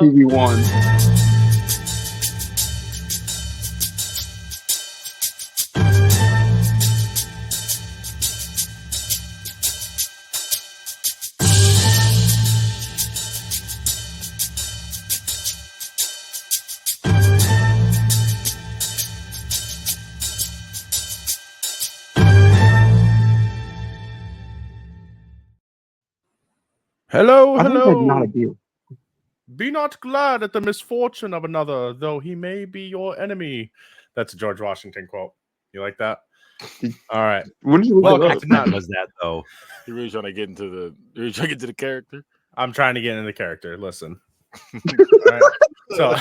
TV1. Hello, I think that's not hello. a deal. Be not glad at the misfortune of another, though he may be your enemy. That's a George Washington quote. You like that? All right. When did you look Welcome it up? to Not. Was that though? You're really trying to get into the character. I'm trying to get into the character. Listen. All right. So,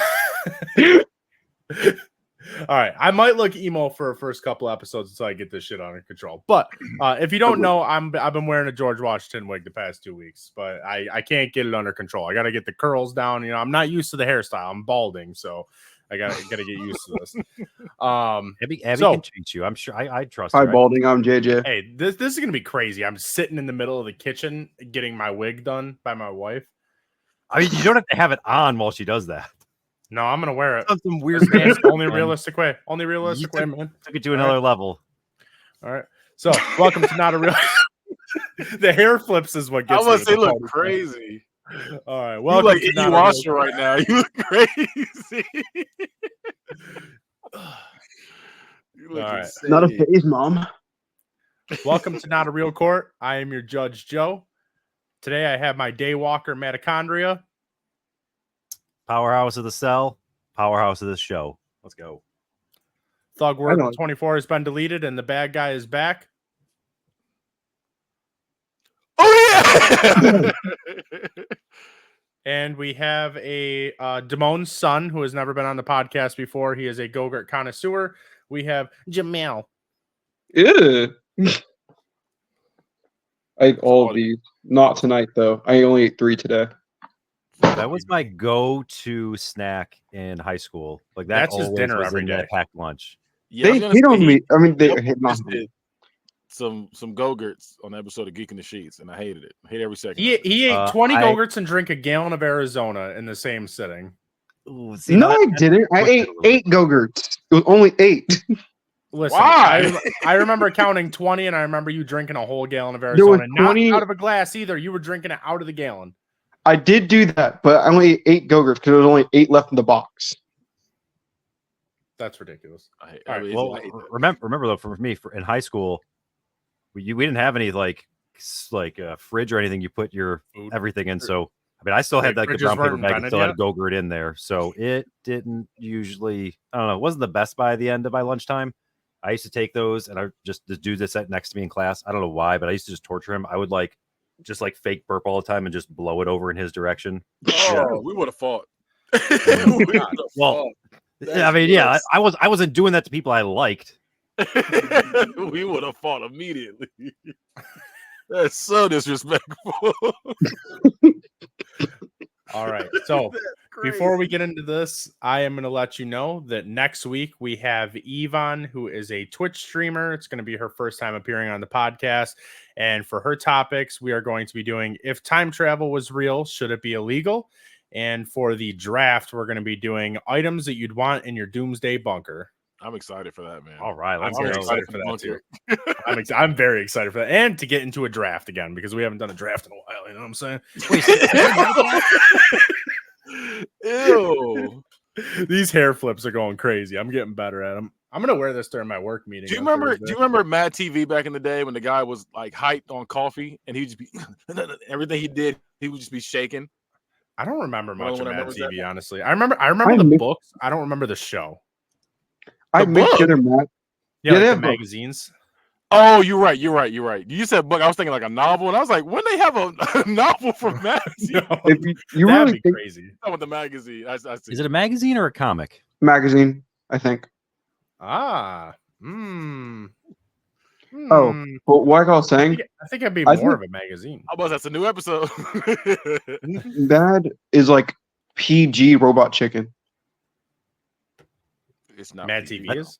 all right. I might look emo for the first couple episodes until I get this shit under control. But if you don't know, I've been wearing a George Washington wig the past 2 weeks, but I can't get it under control. I got to get the curls down. You know, I'm not used to the hairstyle. I'm balding, so I gotta get used to this. Abby can treat you. I'm sure. I trust. Hi, her. Balding. I'm JJ. Hey, this is gonna be crazy. I'm sitting in the middle of the kitchen getting my wig done by my wife. I mean, you don't have to have it on while she does that. No, I'm gonna wear it. That's some weird Only realistic way. Only realistic way, man. Took it to another level. All right. So, welcome to Not a Real. The hair flips is what gets. I was say look crazy. All right. Well, Welcome you to like Not a Washer right now. You look crazy. You look All right. insane. Not a phase, Mom. Welcome to Not a Real Court. I am your Judge Joe. Today I have my Daywalker mitochondria. Powerhouse of the cell. Powerhouse of this show. Let's go. Thug Word 24 has been deleted and the bad guy is back. Oh yeah. And we have a Damon's son who has never been on the podcast before. He is a Go-Gurt connoisseur. We have Jemale. Ew. I ate all of these. Not tonight, though. I only ate 3 today. That was my go-to snack in high school. Like that's just dinner every day. Packed lunch. Yeah, They hit on me. I mean, they hit on me. did some Go-Gurts on the episode of Geek in the Sheets, and I hated it. I hate every second. He ate 20 Go-Gurts and drank a gallon of Arizona in the same sitting. Ooh, see, No, I didn't. I ate 8 Go-Gurts. It was only 8. Listen, Why? I remember counting 20, and I remember you drinking a whole gallon of Arizona. There was 20... Not out of a glass either. You were drinking it out of the gallon. I did do that, but I only ate 8 Go-Gurts because there was only 8 left in the box. That's ridiculous. Remember though, for me, in high school, we didn't have any like fridge or anything. You put your food everything in. So I mean, I still had like the brown paper bag and still had a Go-Gurt in there. So it didn't usually. I don't know. It wasn't the best by the end of my lunchtime. I used to take those, and I just the dude that sat next to me in class. I don't know why, but I used to just torture him. I would just fake burp all the time and just blow it over in his direction. Oh, we would have fought. Well, I mean, yeah, I wasn't doing that to people I liked. We would have fought immediately. That's so disrespectful. All right. So before we get into this, I am going to let you know that next week we have Yvonne, who is a Twitch streamer. It's going to be her first time appearing on the podcast. And for her topics, we are going to be doing if time travel was real, should it be illegal? And for the draft, we're going to be doing items that you'd want in your doomsday bunker. I'm excited for that, man. All right, I'm very excited for that too. I'm very excited for that, and to get into a draft again because we haven't done a draft in a while. You know what I'm saying? Ew. These hair flips are going crazy. I'm getting better at them. I'm gonna wear this during my work meeting. Do you remember Mad TV back in the day when the guy was like hyped on coffee and he'd just be everything he did, he would just be shaking? I don't remember much of Mad TV, that? honestly. I remember the books. I don't remember the show. I mixed together, Matt. Yeah, like they have magazines. Oh, you're right. You said book. I was thinking like a novel, and I was like, when they have a novel from magazine? If you that'd really be crazy. With the magazine, I see. Is it a magazine or a comic? Magazine, I think. Oh, well, like I was saying, I think it'd be more of a magazine. How about that's a new episode? That is like PG Robot Chicken. It's not Mad PG. TV is.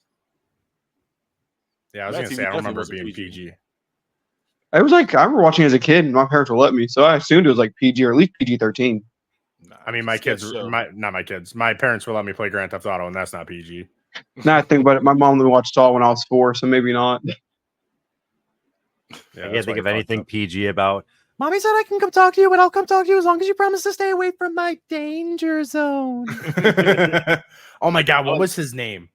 Yeah, I was Mad gonna TV say I don't remember it definitely being wasn't PG. I was like, I remember watching it as a kid, and my parents would let me, so I assumed it was like PG or at least PG-13. Nah, I mean, my parents will let me play Grand Theft Auto, and that's not PG. Now I think about it, my mom only watched Saw when I was 4, so maybe not. I can't think of anything PG about. Mommy said I can come talk to you, but I'll come talk to you as long as you promise to stay away from my danger zone. Oh my God, what was his name?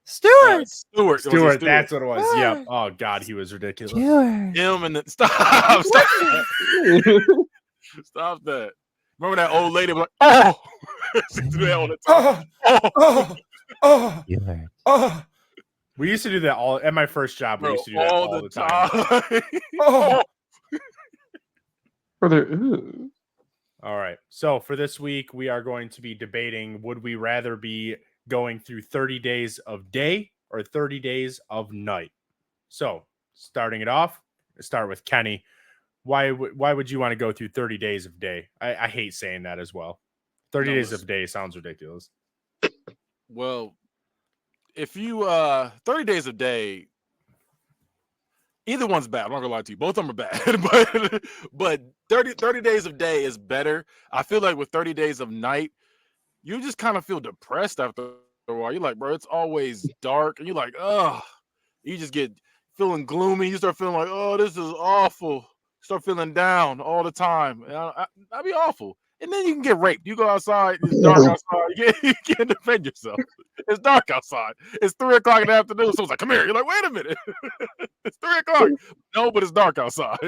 Stuart. Stuart. That's what it was. Yep. Oh God, he was ridiculous. Stuart. Him and stop that. Remember that old lady was like, oh, she do that all the time. We used to do that all at my first job. We used to do that all the time. Brother, All right. So for this week, we are going to be debating: would we rather be going through 30 days of day or 30 days of night? So starting it off, start with Kenny. Why would you want to go through 30 days of day? I hate saying that as well. 30 days of day sounds ridiculous. Well, if you 30 days of day, either one's bad. I'm not gonna lie to you. Both of them are bad. but 30 days of day is better. I feel like with 30 days of night, you just kind of feel depressed after a while. You're like, bro, it's always dark. And you're like, oh, you just get feeling gloomy. You start feeling like, oh, this is awful. Start feeling down all the time. That'd be awful. And then you can get raped. You go outside, it's dark outside. You can't defend yourself. It's dark outside. It's 3 o'clock in the afternoon. Someone's like, come here. You're like, wait a minute. It's 3 o'clock. No, but it's dark outside.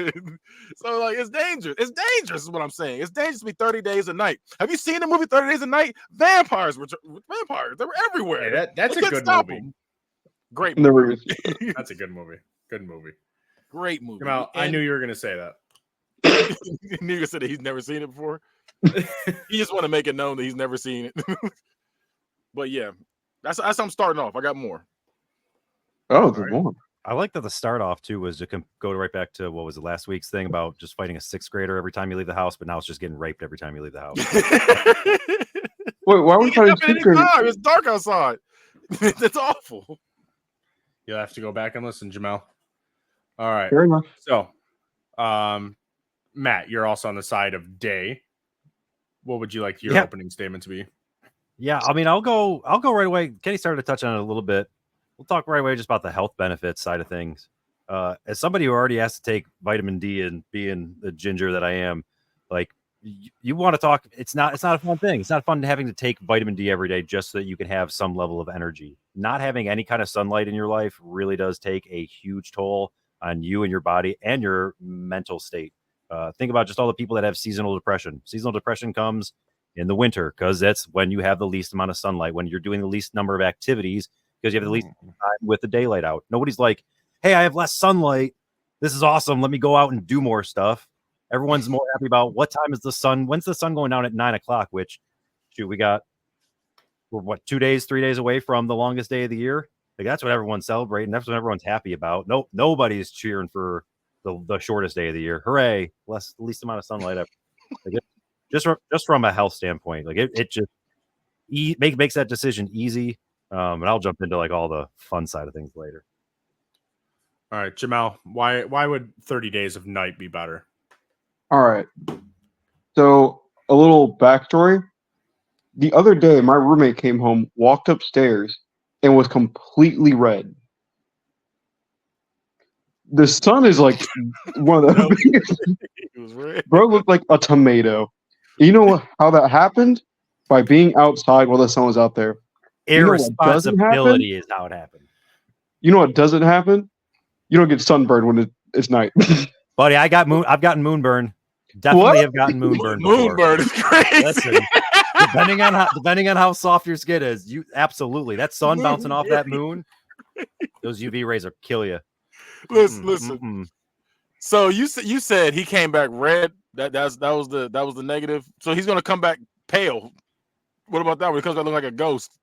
So, like, it's dangerous. It's dangerous is what I'm saying. It's dangerous to be 30 days a night. Have you seen the movie 30 Days a Night? Vampires. They were everywhere. Hey, that's a good movie. Great movie. That's a good movie. Good movie. Great movie. I knew you were going to say that. You knew you said that he's never seen it before. He just want to make it known that he's never seen it. But yeah, that's how I'm starting off. I got more. Oh, there's more. I like that the start off too was to go right back to what was it last week's thing about just fighting a 6th grader every time you leave the house, but now it's just getting raped every time you leave the house. Wait, why are we fighting 6th graders? It's dark outside. That's awful. You'll have to go back and listen, Jemale. All right. Fair enough. So, Matt, you're also on the side of day. What would you like your opening statement to be? Yeah, I mean, I'll go right away. Kenny started to touch on it a little bit. We'll talk right away just about the health benefits side of things. As somebody who already has to take vitamin D and being the ginger that I am, like you want to talk. It's not a fun thing. It's not fun having to take vitamin D every day just so that you can have some level of energy. Not having any kind of sunlight in your life really does take a huge toll on you and your body and your mental state. Think about just all the people that have seasonal depression. Seasonal depression comes in the winter because that's when you have the least amount of sunlight, when you're doing the least number of activities because you have the least time with the daylight out. Nobody's like, hey, I have less sunlight. This is awesome. Let me go out and do more stuff. Everyone's more happy about what time is the sun. When's the sun going down at 9 o'clock? Which, shoot, we're 3 days away from the longest day of the year. Like that's what everyone's celebrating. That's what everyone's happy about. Nobody's cheering for the shortest day of the year. Hooray! Least amount of sunlight ever. Like just from a health standpoint, like it just makes that decision easy. And I'll jump into like all the fun side of things later. All right, Jemale, why would 30 days of night be better? All right. So a little backstory. The other day, my roommate came home, walked upstairs, and was completely red. The sun is like one of the biggest. It was red. Bro looked like a tomato. You know how that happened? By being outside while the sun was out there. Irresponsibility is how it happened. You know what doesn't happen? You don't get sunburned when it's night. Buddy, I've gotten moonburn. Definitely have gotten moonburn. Moonburn is crazy. Listen, depending on how soft your skin is, you absolutely that sun bouncing off that moon, those UV rays will kill you. Listen. So you said he came back red. That was the negative. So he's gonna come back pale. What about that? When he comes back looking like a ghost.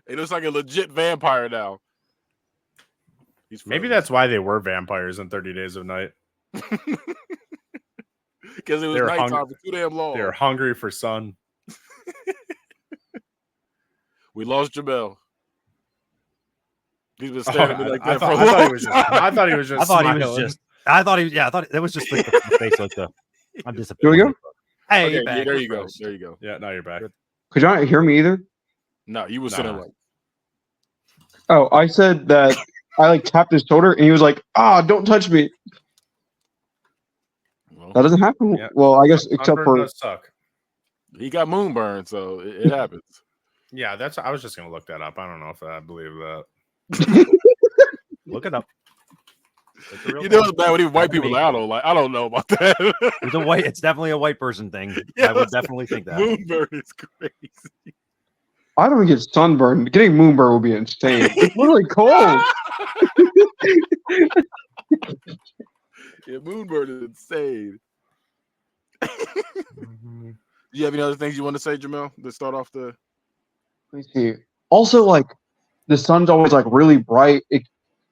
It looks like a legit vampire now. Maybe that's why they were vampires in 30 Days of Night. Because it was nighttime for too damn long. They're hungry for sun. We lost Jemale. He's been staring at me like that for a I long time. I thought he was just. I thought he was just I thought he. Yeah, I thought that was just like the face, like the. I'm disappointed. Here we go. Hey, Okay, back. there you go. Refreshed. There you go. Yeah, now you're back. Could y'all not hear me either? No, you were sitting like. Oh, I said that I like tapped his shoulder and he was like, don't touch me. Well, That doesn't happen. Yeah. Well, I guess except Sunburn for does suck. he got moonburn, so it happens. Yeah, I was just gonna look that up. I don't know if I believe that. Look it up. You know, it's bad when even white people. Like, I don't know about that. It's definitely a white person thing. Yeah, I would definitely think that. Moonburn is crazy. I don't get sunburned. Getting moonburn would be insane. It's literally cold. Yeah, moonburn is insane. Do you have any other things you want to say, Jemale, to start off the? Let me see. Also, like the sun's always like really bright.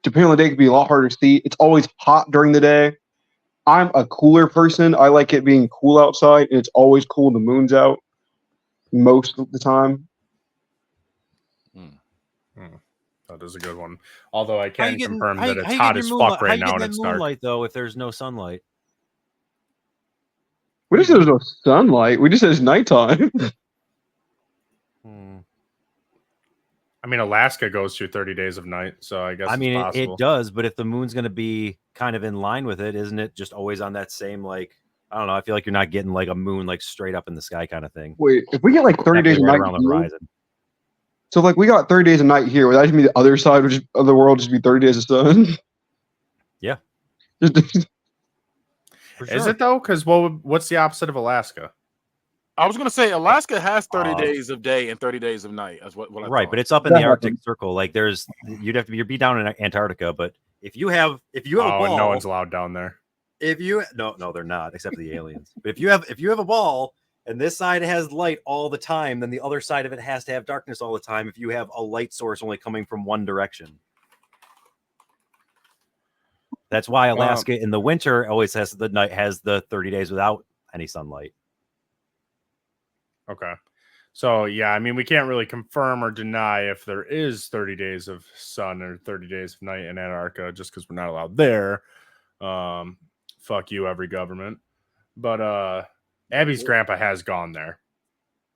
Depending on the day, it can be a lot harder to see. It's always hot during the day. I'm a cooler person. I like it being cool outside, and it's always cool. The moon's out most of the time. That is a good one. Although I can confirm that it's hot as fuck right now and it's dark. Moonlight though, if there's no sunlight. We just said there's no sunlight. We just said it's nighttime. I mean, Alaska goes through 30 days of night, so I guess it does, but if the moon's going to be kind of in line with it, isn't it just always on that same, like, I don't know, I feel like you're not getting like a moon like straight up in the sky kind of thing. Wait, if we get like 30 days of night around the horizon. So like we got 30 days of night here, would that just be the other side of the world just be 30 days of sun? Yeah. Is it though? Because what's the opposite of Alaska? I was gonna say Alaska has 30 days of day and 30 days of night. That's what I right, thought. but it's up in the Arctic Circle. Like you'd be down in Antarctica, but if you have a ball, no one's allowed down there. No, they're not, except for the aliens. But if you have a ball and this side has light all the time, then the other side of it has to have darkness all the time. If you have a light source only coming from one direction. That's why Alaska in the winter always has the 30 days without any sunlight. Okay. So, yeah, I mean, we can't really confirm or deny if there is 30 days of sun or 30 days of night in Antarctica just because we're not allowed there. Fuck you, every government. But Abby's grandpa has gone there.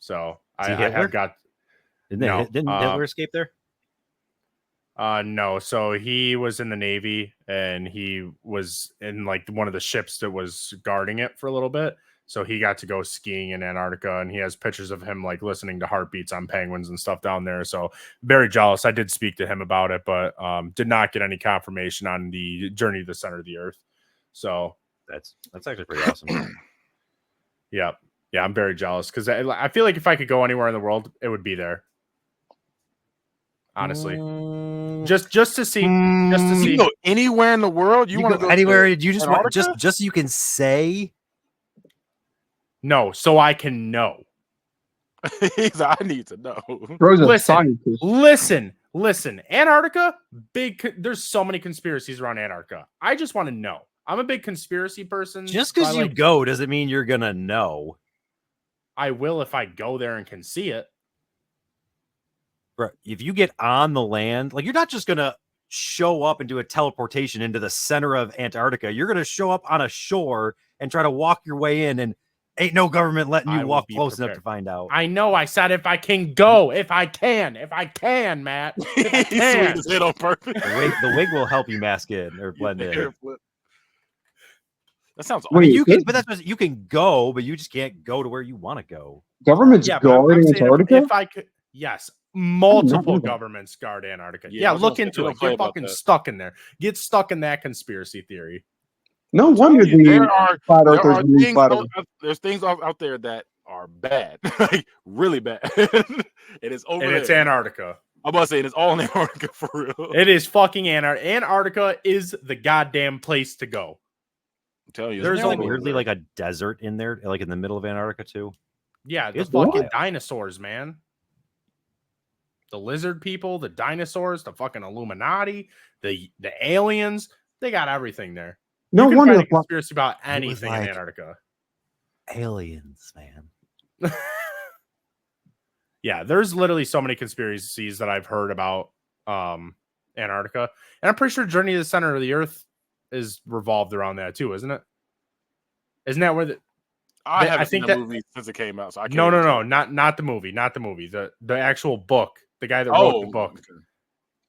So, I have got... Didn't Hitler escape there? No. So, he was in the Navy, and he was in, like, one of the ships that was guarding it for a little bit. So he got to go skiing in Antarctica, and he has pictures of him like listening to heartbeats on penguins and stuff down there. So very jealous. I did speak to him about it, but did not get any confirmation on the journey to the center of the earth. So that's actually pretty awesome. Yeah, I'm very jealous because I feel like if I could go anywhere in the world, it would be there. Honestly, just to see, You go anywhere in the world. You want to go anywhere? You just want just so you can say. No, so I can know. I need to know. Listen. Antarctica, there's so many conspiracies around Antarctica. I just want to know. I'm a big conspiracy person. Just because you go doesn't mean you're gonna know. I will if I go there and can see it. Bro, if you get on the land, like you're not just gonna show up and do a teleportation into the center of Antarctica. You're gonna show up on a shore and try to walk your way in, and ain't no government letting you walk close enough to find out. I know. I said if I can go, if I can, Matt. If I can. His head on purpose. The wig will help you mask in or blend in. That sounds awesome. You can go, but you just can't go to where you want to go. Governments guarding Antarctica? If I could, yes. Multiple governments guard Antarctica. Yeah, look into it. Get fucking stuck in there. Get stuck in that conspiracy theory. No wonder there's things out there that are bad, like really bad. It is over. And it's Antarctica. I'm about to say it's all in Antarctica for real. It is fucking Antarctica. Antarctica is the goddamn place to go. I'm telling you, there's like weirdly like a desert in there, like in the middle of Antarctica too. Yeah, the fucking dinosaurs, man. The lizard people, the dinosaurs, the fucking Illuminati, the aliens. They got everything there. No wonder find a conspiracy about anything in Antarctica. Aliens, man. Yeah, there's literally so many conspiracies that I've heard about Antarctica, and I'm pretty sure Journey to the Center of the Earth is revolved around that too, isn't it? Isn't that where I think that movie since it came out, so I can't. No, not the movie, the actual book. The guy that wrote the book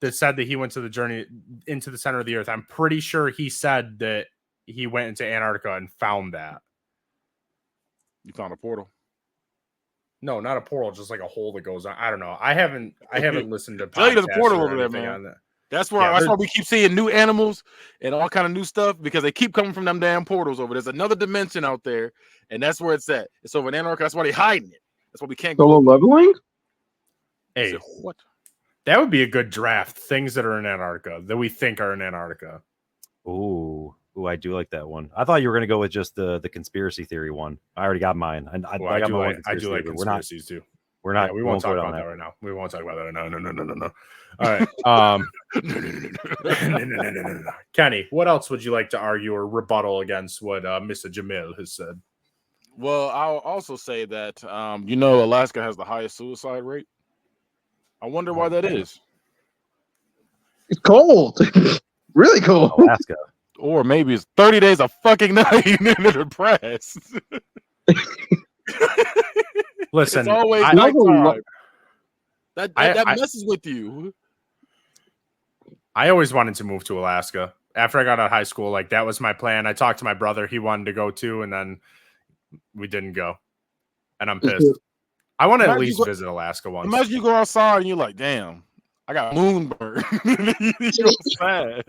that said that he went to the journey into the center of the earth. I'm pretty sure he said that he went into Antarctica and found that. You found a portal? No, not a portal, just like a hole that goes on. I don't know. I haven't listened to podcasts there's a portal over there, man. That's why we keep seeing new animals and all kind of new stuff, because they keep coming from them damn portals over. There's another dimension out there, and that's where it's at. It's over in Antarctica. That's why they're hiding it. That's why we can't go. Solo leveling? Hey, what? That would be a good draft. Things that are in Antarctica that we think are in Antarctica. Ooh, I do like that one. I thought you were going to go with just the conspiracy theory one. I already got mine. I do like conspiracies too. We're not. We won't talk about that right now. We won't talk about that. No. All right. Kenny, what else would you like to argue or rebuttal against what Mr. Jemale has said? Well, I'll also say that Alaska has the highest suicide rate. I wonder why that is. It's cold. Really cold. Alaska. Or maybe it's 30 days of fucking night and they're depressed. Listen, it's always nighttime. That messes with you. I always wanted to move to Alaska. After I got out of high school, like that was my plan. I talked to my brother. He wanted to go too, and then we didn't go. And I'm pissed. I want to at least visit Alaska once. Imagine you go outside and you're like, damn, I got moonburn. You're sad.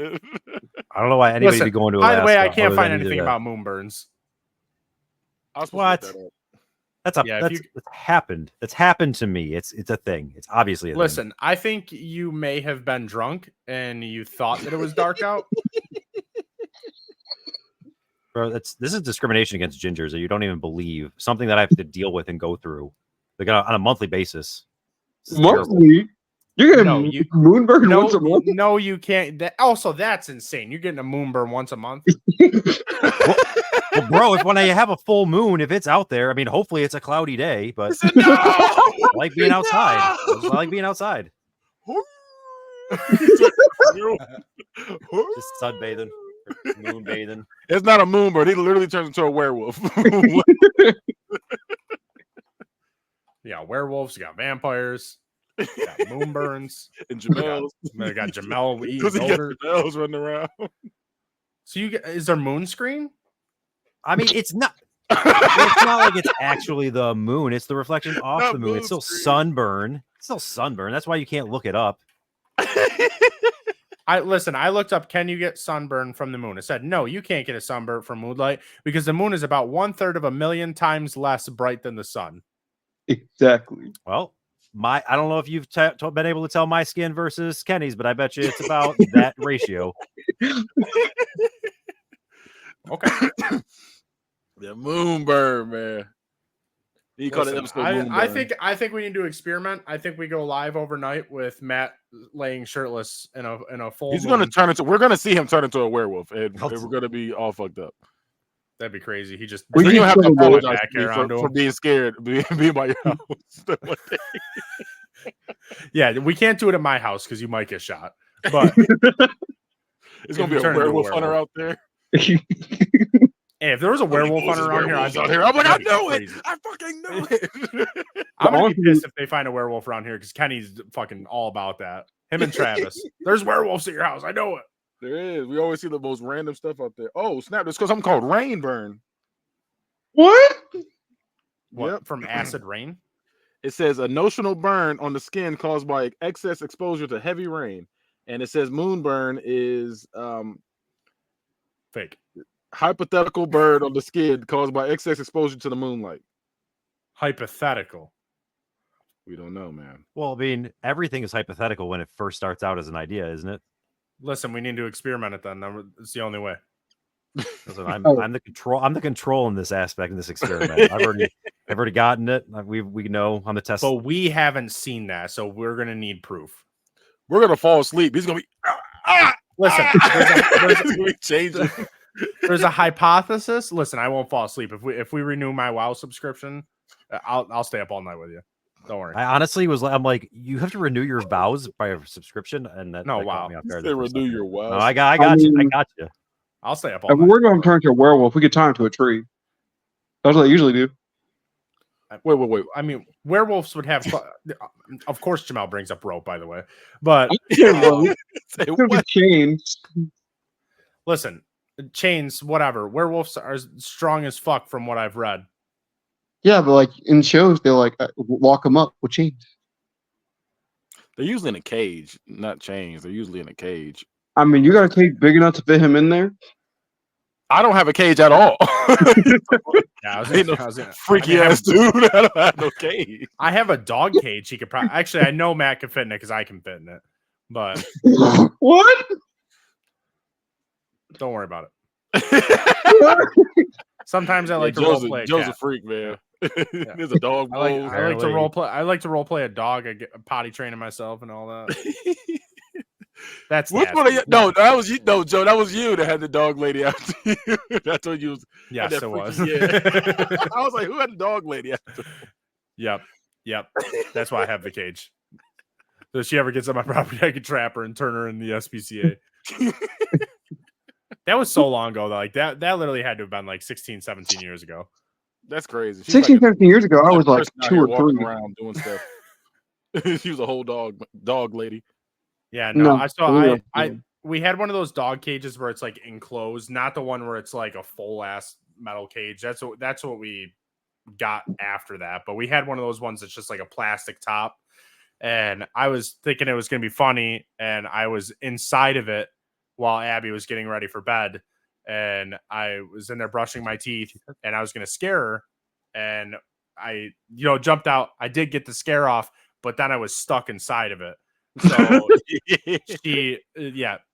I don't know why anybody would be going to Alaska. By the way, I can't find anything about moonburns. What? That's happened. That's happened to me. It's a thing. It's obviously a thing. Thing. I think you may have been drunk and you thought that it was dark out. Bro, this is discrimination against gingers that you don't even believe. Something that I have to deal with and go through like on a monthly basis. Monthly? You're getting moonburn once a month? No, you can't. That's insane. You're getting a moonburn once a month. Well, bro, when I have a full moon, if it's out there, I mean, hopefully it's a cloudy day, but I like being outside. I like being outside. Just sunbathing, moon bathing. It's not a moonbird. He literally turns into a werewolf. Yeah, werewolves. You got vampires. You got moonburns. And Jemale. We got Jemale eating Jemale's running around. So is there moon screen? I mean, it's not. It's not like it's actually the moon. It's the reflection off the moon. It's still sunburn. That's why you can't look it up. I looked up, can you get sunburn from the moon? It said, no, you can't get a sunburn from moonlight because the moon is about 1/3 of a million times less bright than the sun. Exactly. Well, I don't know if you've been able to tell my skin versus Kenny's, but I bet you it's about that ratio. Okay. The moonburn, man. I think we need to experiment. I think we go live overnight with Matt laying shirtless in a full. He's going to turn into. We're going to see him turn into a werewolf, and we're going to be all fucked up. That'd be crazy. He just. We don't have to apologize for being scared, being by your house. Yeah, we can't do it at my house because you might get shot. But it's going to be a werewolf hunter out there. Hey, if there was a werewolf hunter around here, I'm like, I know it. I fucking know it. I'm gonna be pissed if they find a werewolf around here because Kenny's fucking all about that. Him and Travis. There's werewolves at your house. I know it. There is. We always see the most random stuff out there. Oh, snap! It's because something called rain burn. What? Yep. From acid rain? It says a notional burn on the skin caused by excess exposure to heavy rain, and it says moonburn is fake. Hypothetical burn on the skin caused by excess exposure to the moonlight. Hypothetical. We don't know, man. Well, I mean, everything is hypothetical when it first starts out as an idea, isn't it? Listen, we need to experiment it then. It's the only way. Listen, I'm the control. I'm the control in this aspect in this experiment. I've already gotten it. We know I'm the test. But we haven't seen that, so we're gonna need proof. We're gonna fall asleep. He's gonna be. Listen, there's a hypothesis. Listen, I won't fall asleep if we renew my WoW subscription. I'll stay up all night with you. Don't worry. I honestly I'm like, you have to renew your vows by a subscription, and that wow. They renew your vows. No, I got you. I got you. I'll stay up all If we're night. worried about him turning to a werewolf, we could tie him to a tree. That's what they usually do. Wait. I mean, werewolves would have. Of course, Jemale brings up rope, by the way. But What? Chains. Listen, chains, whatever. Werewolves are strong as fuck from what I've read. Yeah, but like in shows, they like lock them up with chains. They're usually in a cage, not chains. They're usually in a cage. I mean, you got a cage big enough to fit him in there? I don't have a cage at all. Yeah, freaky ass dude. I don't have no cage. I have a dog cage. He could probably actually. I know Matt can fit in it because I can fit in it. But what? Don't worry about it. Sometimes I like to role play. Joe's a freak, man. Yeah. There's a dog. I like to role play. I like to role play a dog. I get potty training myself and all that. That's which one of you? No, that was you. No, Joe, that was you that had the dog lady after you. That's what you was. Yes, it was. Yeah. I was like, who had the dog lady after? Yep. That's why I have the cage. So if she ever gets on my property, I can trap her and turn her in the SPCA. That was so long ago, though. Like that literally had to have been like 16, 17 years ago. That's crazy. 16, 17 years ago, I was like 2 or 3. Around doing stuff. She was a whole dog lady. Yeah, no. We had one of those dog cages where it's like enclosed, not the one where it's like a full ass metal cage. That's what we got after that. But we had one of those ones that's just like a plastic top. And I was thinking it was going to be funny, and I was inside of it while Abby was getting ready for bed, and I was in there brushing my teeth, and I was going to scare her, and I, jumped out. I did get the scare off, but then I was stuck inside of it. So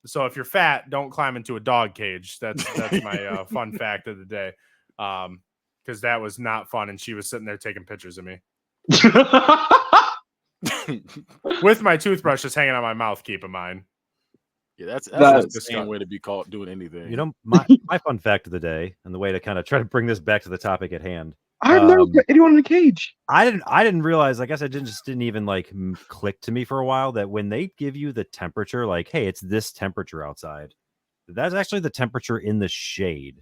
So if you're fat, don't climb into a dog cage. That's my fun fact of the day, because that was not fun, and she was sitting there taking pictures of me. With my toothbrush just hanging on my mouth, keep in mind. Yeah, that's the same way to be caught doing anything. My fun fact of the day, and the way to kind of try to bring this back to the topic at hand. I've never put anyone in a cage. I didn't realize. I guess it didn't even like click to me for a while that when they give you the temperature, like, hey, it's this temperature outside, that's actually the temperature in the shade.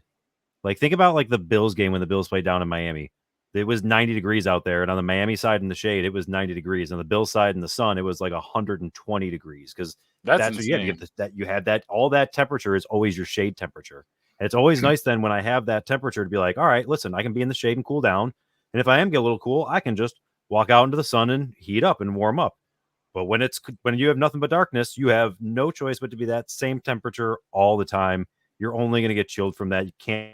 Like, think about like the Bills game when the Bills played down in Miami. It was 90 degrees out there, and on the Miami side in the shade, it was 90 degrees. On the Bills side in the sun, it was like 120 degrees because that's what you had. You had that. All that temperature is always your shade temperature. And it's always nice then when I have that temperature to be like, all right, listen, I can be in the shade and cool down, and if I am get a little cool, I can just walk out into the sun and heat up and warm up. But when you have nothing but darkness, you have no choice but to be that same temperature all the time. You're only going to get chilled from that. You can't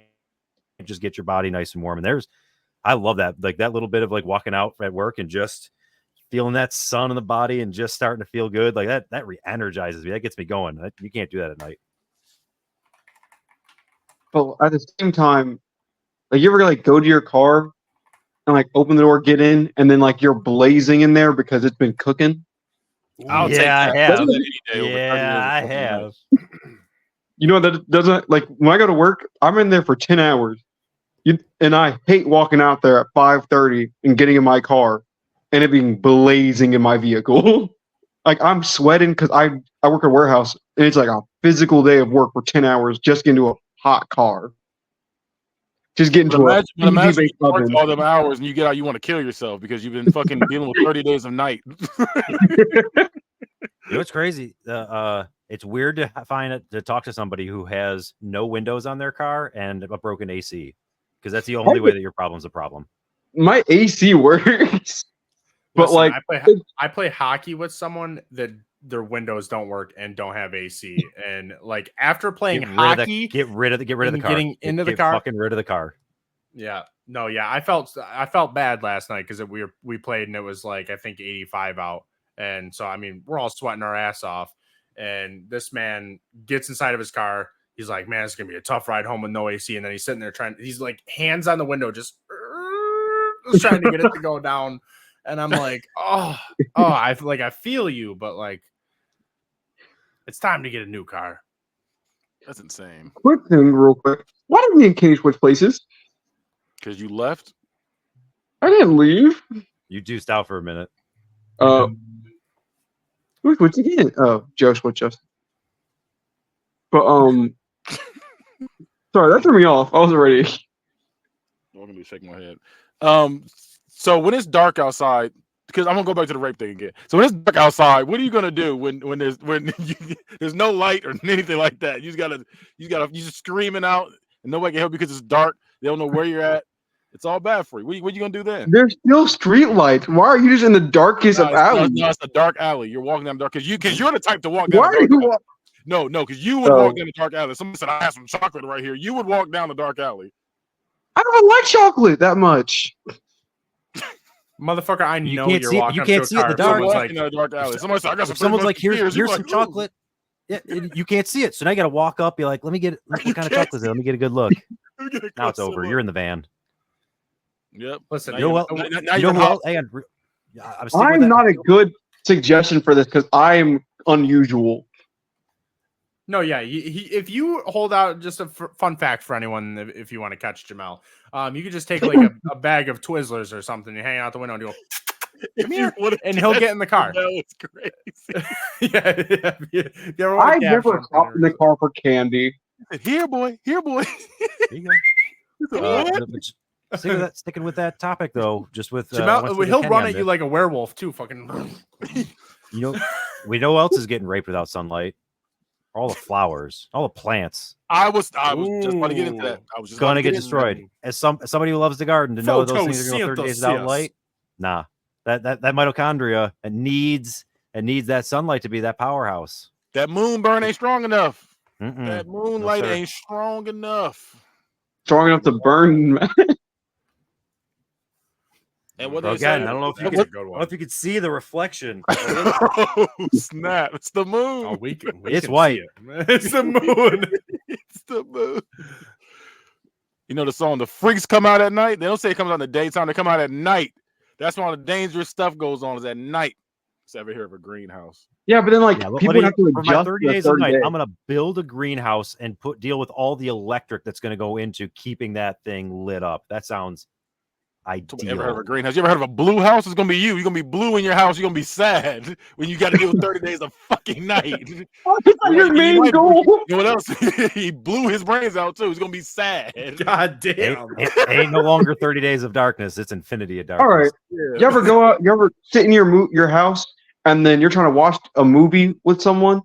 just get your body nice and warm. And I love that, like that little bit of like walking out at work and just feeling that sun on the body and just starting to feel good. Like that re-energizes me. That gets me going. You can't do that at night. But at the same time, like, you ever like go to your car and like open the door, get in, and then like you're blazing in there because it's been cooking? I'll take that. I have. You know, that doesn't, like, when I go to work, I'm in there for 10 hours. And I hate walking out there at 5:30 and getting in my car and it being blazing in my vehicle. Like, I'm sweating because I work at a warehouse, and it's like a physical day of work for 10 hours just getting into a hot car. Just getting to imagine you work all them hours and you get out, you want to kill yourself because you've been fucking dealing with 30 days of night. It's crazy. It's weird to talk to somebody who has no windows on their car and a broken AC, because that's the only way that your problem's a problem. My AC works, but listen, like I play hockey with someone that their windows don't work and don't have AC, and like after playing hockey, get rid of the car, getting into the car, fucking rid of the car. Yeah, no, yeah, I felt bad last night because we played and it was like I think 85 out, and so I mean we're all sweating our ass off, and this man gets inside of his car. He's like, man, it's gonna be a tough ride home with no AC, and then he's sitting there he's like hands on the window, just trying to get it to go down. And I'm like, I feel you, but like, it's time to get a new car. That's insane. Quick thing, real quick. Why did we in cage switch places? Because you left. I didn't leave. You juiced out for a minute. What's again? Oh, Joe switched us. But Sorry, that threw me off. I wasn't ready. I'm gonna shake my head. So when it's dark outside, because I'm gonna go back to the rape thing again. So when it's dark outside, what are you gonna do when there's no light or anything like that? You just screaming out and nobody can help you because it's dark. They don't know where you're at. It's all bad for you. What you gonna do then? There's still street lights. Why are you just in the darkest of alleys? No, it's a dark alley. You're walking down the dark because you're the type to walk down. Why are you? No, because you would walk down the dark alley. Somebody said I have some chocolate right here. You would walk down the dark alley. I don't like chocolate that much. Motherfucker, I know you're walking. You can't see it in the dark. Like, in the dark alley. Somebody said, I got some. Someone's like, here's some chocolate. Yeah, you can't see it, so now you got to walk up. Be like, let me get what kind of chocolate is it? Let me get a good look. Now it's over. You're in the van. Yep. Listen, you know what? I'm not a good suggestion for this because I'm unusual. No, yeah. If you hold out, just a fun fact for anyone, if you want to catch Jemale, you could just take like a bag of Twizzlers or something, you hang out the window and you go, come here, and he'll get in the car. That was crazy. Yeah. I never hopped in the car for candy. Here, boy. Here you go. Sticking with that topic though, just with Jemale, he'll run at you like a werewolf too. Fucking. We know who else is getting raped without sunlight. All the flowers, all the plants. I was just about to get into that. I was just going to get destroyed. As somebody who loves the garden, to know those things are going to go 30 days without light. Nah, that mitochondria needs that sunlight to be that powerhouse. That moon burn ain't strong enough. That moonlight ain't strong enough. Strong enough to burn. And what again, I don't know if you could see the reflection. Oh, snap! It's the moon. Oh, we it's white. It's the moon. It's the moon. You know the song "The Freaks Come Out at Night." They don't say it comes out in the daytime. They come out at night. That's when all the dangerous stuff goes on. Is at night. Except here of a greenhouse. Yeah, but then people have to adjust. For my 30 days of night, I'm gonna build a greenhouse and deal with all the electric that's gonna go into keeping that thing lit up. That sounds ideal. You ever heard of a greenhouse? You ever heard of a blue house? It's gonna be you. You're gonna be blue in your house. You're gonna be sad when you got to deal with 30 days of fucking night. Your main goal. You know what else? He blew his brains out too. He's gonna be sad. God damn. It ain't no longer 30 days of darkness. It's infinity of darkness. All right. Yeah. You ever go out? You ever sit in your house and then you're trying to watch a movie with someone,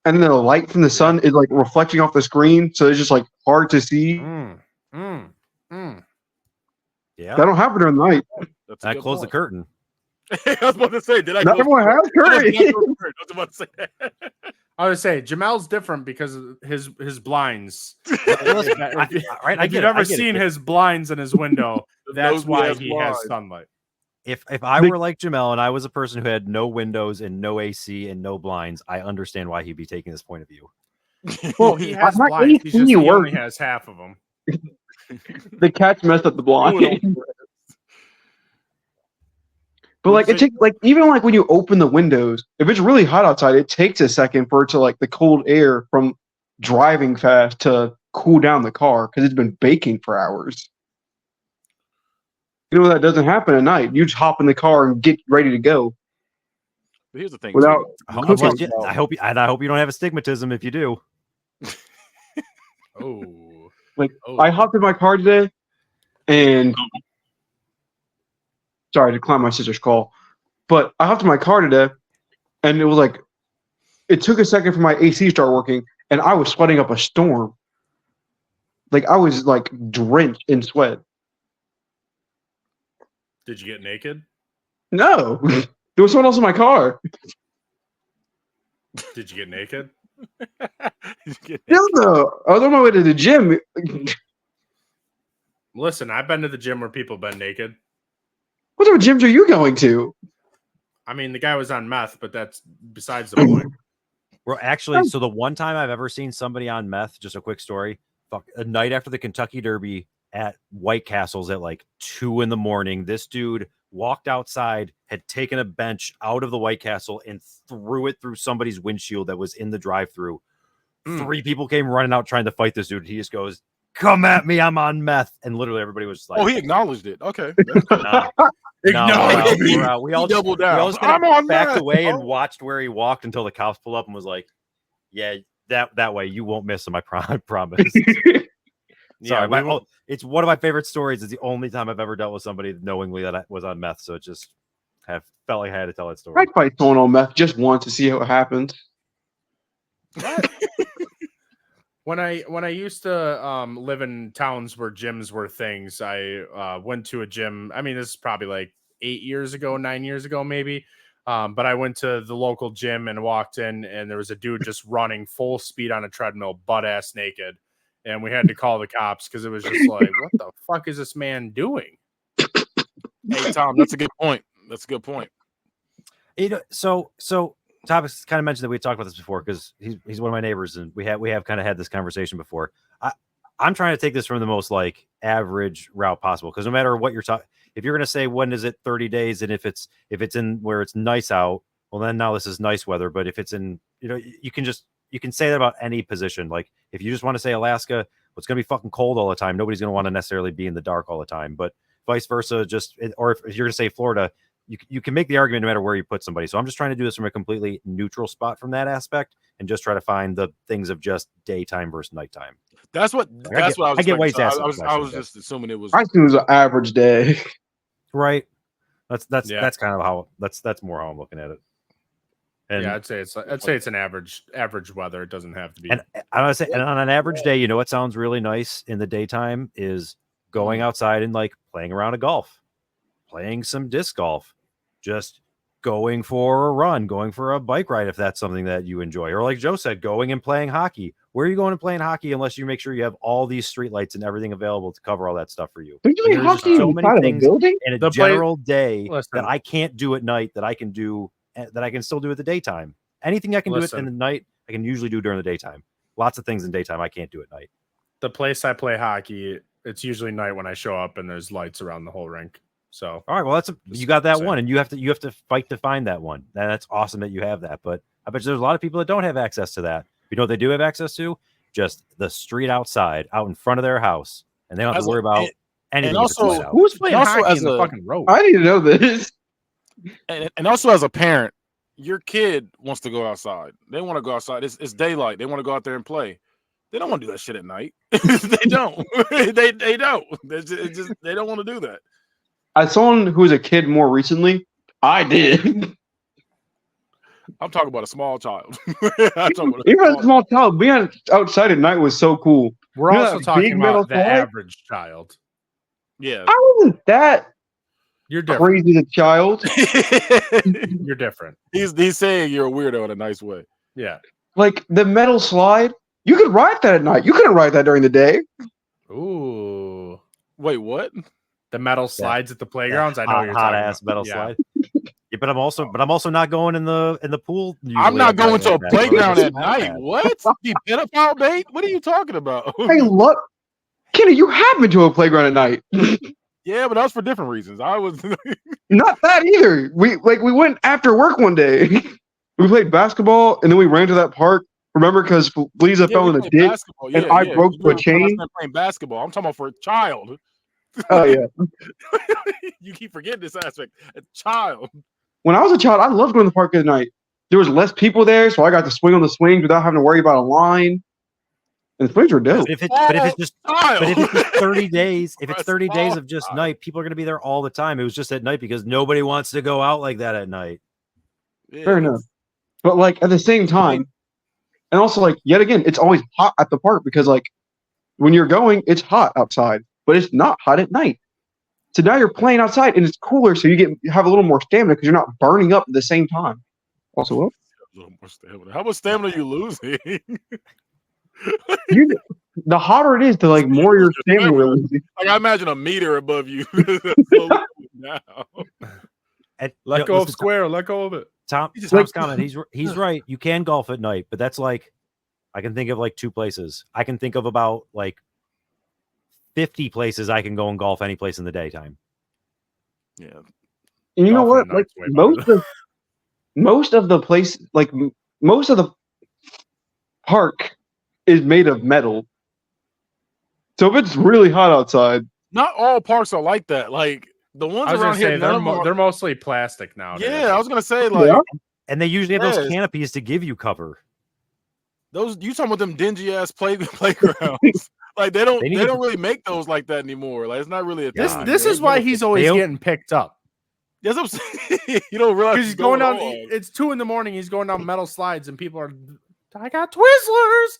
and then the light from the sun is like reflecting off the screen, so it's just like hard to see. Yeah, that don't happen during the night. I close the curtain. I was about to say, did I? Not everyone has curtain. I was about to say that. I would say Jamale's different because of his blinds. If you've ever seen his blinds in his window, that's why he has sunlight. If I were like Jemale and I was a person who had no windows and no AC and no blinds, I understand why he'd be taking this point of view. Well, he has blinds. He only has half of them. The cats messed up the blind. But like it takes even when you open the windows, if it's really hot outside, it takes a second for it to the cold air from driving fast to cool down the car because it's been baking for hours. You know that doesn't happen at night. You just hop in the car and get ready to go. But here's the thing. I hope you don't have astigmatism if you do. I hopped in my car today, and sorry to decline my sister's call, but I hopped in my car today, and it was it took a second for my AC to start working, and I was sweating up a storm. I was drenched in sweat. Did you get naked? No, there was someone else in my car. Did you get naked? No, I was on my way to the gym. Listen, I've been to the gym where people have been naked. What other gyms are you going to? I mean, the guy was on meth, but that's besides the point. Well, actually, so the one time I've ever seen somebody on meth, just a quick story, a night after the Kentucky Derby at White Castles at 2 a.m, this dude walked outside, had taken a bench out of the White Castle and threw it through somebody's windshield that was in the drive-thru. 3 people came running out trying to fight this dude. He just goes, "Come at me, I'm on meth." And literally everybody was like, "Oh, he acknowledged it." Okay. We all doubled down. We all just backed away and watched where he walked until the cops pulled up and was like, "Yeah, that way you won't miss them. I promise. Sorry, it's one of my favorite stories. It's the only time I've ever dealt with somebody knowingly that I was on meth. So it just felt like I had to tell that story. I'd fight someone on meth just once to see how it happens. When I used to live in towns where gyms were things, I went to a gym. I mean, this is probably like 9 years ago, maybe. But I went to the local gym and walked in, and there was a dude just running full speed on a treadmill, butt ass naked. And we had to call the cops because it was just like, what the fuck is this man doing? Hey, Tom, that's a good point. So Thomas kind of mentioned that we talked about this before because he's one of my neighbors, and we have kind of had this conversation before. I'm trying to take this from the most like average route possible, because no matter what you're talking, if you're going to say when is it 30 days, and if it's in where it's nice out, well then now this is nice weather. But if it's in, you can say that about any position. Like if you just want to say Alaska, well, it's going to be fucking cold all the time. Nobody's going to want to necessarily be in the dark all the time. But vice versa, or if you're going to say Florida, you can make the argument no matter where you put somebody. So I'm just trying to do this from a completely neutral spot from that aspect, and just try to find the things of just daytime versus nighttime. That's what I was. I get why he's asking. I was just assuming it was. I think it was an average day. Right. That's kind of how that's more how I'm looking at it. And yeah, I'd say it's an average weather. It doesn't have to be. And I would say, and on an average day, what sounds really nice in the daytime is going outside and like playing around a golf, playing some disc golf, just going for a run, going for a bike ride if that's something that you enjoy, or like Joe said, going and playing hockey. Where are you going and playing hockey unless you make sure you have all these streetlights and everything available to cover all that stuff for you? Are you doing hockey so many things in a general day that I can't do at night that I can still do at the daytime. Anything I can do it in the night, I can usually do during the daytime. Lots of things in daytime I can't do at night. The place I play hockey, it's usually night when I show up, and there's lights around the whole rink. So all right, well you got that one, and you have to fight to find that one. That's awesome that you have that, but I bet there's a lot of people that don't have access to that. You know what they do have access to? Just the street outside, out in front of their house, and they don't have to worry about anything. And also, who's playing hockey in the fucking road? I need to know this. And also, as a parent, your kid wants to go outside. They want to go outside. It's daylight. They want to go out there and play. They don't want to do that shit at night. They don't. they don't. They don't want to do that. As someone who was a kid more recently, I did. I'm talking about a small child. Even a small child, being outside at night was so cool. We're also talking about the average child. Yeah, I wasn't that. You're different. Crazy as a child. You're different. He's saying you're a weirdo in a nice way. Yeah, like the metal slide. You could ride that at night. You couldn't ride that during the day. Ooh, wait, what? The metal slides at the playgrounds. I know you're hot talking ass about. metal slide. Yeah, but I'm also not going in the pool. I'm not going to a playground at night. What? The pedophile bait? What are you talking about? Hey, look, Kenny, you have been to a playground at night. Yeah, but that was for different reasons. I was not that either. We went after work one day. We played basketball and then we ran to that park. Remember, because Lisa fell in a ditch and I broke to a chain. Playing basketball. I'm talking about for a child. Oh yeah. You keep forgetting this aspect. A child. When I was a child, I loved going to the park at night. There was less people there, so I got to swing on the swings without having to worry about a line. And the swings were dope. But if it's just 30 days, if it's 30 days of just night, people are going to be there all the time. It was just at night because nobody wants to go out like that at night. Yeah. Fair enough. But like at the same time, and also like yet again, it's always hot at the park because like when you're going, it's hot outside, but it's not hot at night. So now you're playing outside and it's cooler, so you have a little more stamina because you're not burning up at the same time. Also, a little more stamina. How much stamina are you losing? The hotter it is, the like more your stamina you're losing. Like I imagine a meter above you. Now. Let go of square. Let go of it. Tom's comment. He's right. You can golf at night, but that's like I can think of like 2 places. I can think of about like 50 places I can go and golf any place in the daytime. Yeah. And you know what? Like most of the place, like most of the park is made of metal. So if it's really hot outside, not all parks are like that. Like the ones around here, they're mostly plastic now. Yeah, I was gonna say like, and they usually have those canopies to give you cover. Those you talking about them dingy ass playgrounds? Like they don't really make those like that anymore. Like it's not really a thing. This is why he's always getting picked up. Yes, I'm saying. You don't realize he's going down. It's 2 a.m. He's going down metal slides, and people are. I got Twizzlers.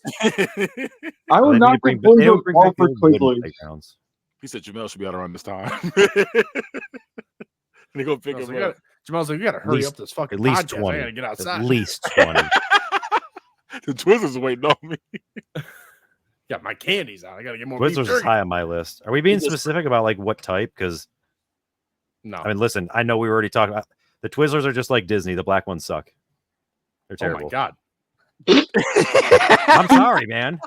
I would not bring Twizzlers. He said Jemale should be out around this time. They go pick him up. Jamale's like, you gotta hurry up this fucking at least podcast. 20. I gotta get outside. At least 20. The Twizzlers are waiting on me. Got my candies out. I gotta get more. Twizzlers is high on my list. Are we being specific about like what type? Because no, I mean, listen, I know we already talked about the Twizzlers are just like Disney. The black ones suck. They're terrible. Oh my god. I'm sorry, man.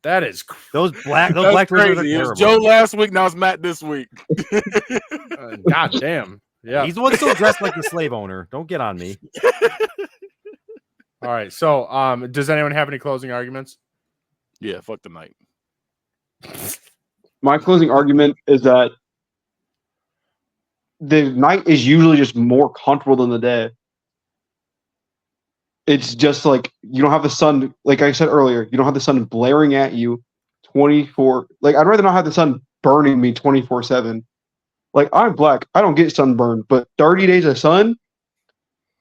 That is those black Twizzlers are terrible. It was Joe last week. Now it's Matt this week. God damn. Yeah, he's the one still dressed like the slave owner. Don't get on me. All right. So, does anyone have any closing arguments? Yeah, fuck the night. My closing argument is that the night is usually just more comfortable than the day. It's just like you don't have the sun, like I said earlier, you don't have the sun blaring at you 24. Like, I'd rather not have the sun burning me 24/7. Like, I'm black. I don't get sunburned, but 30 days of sun,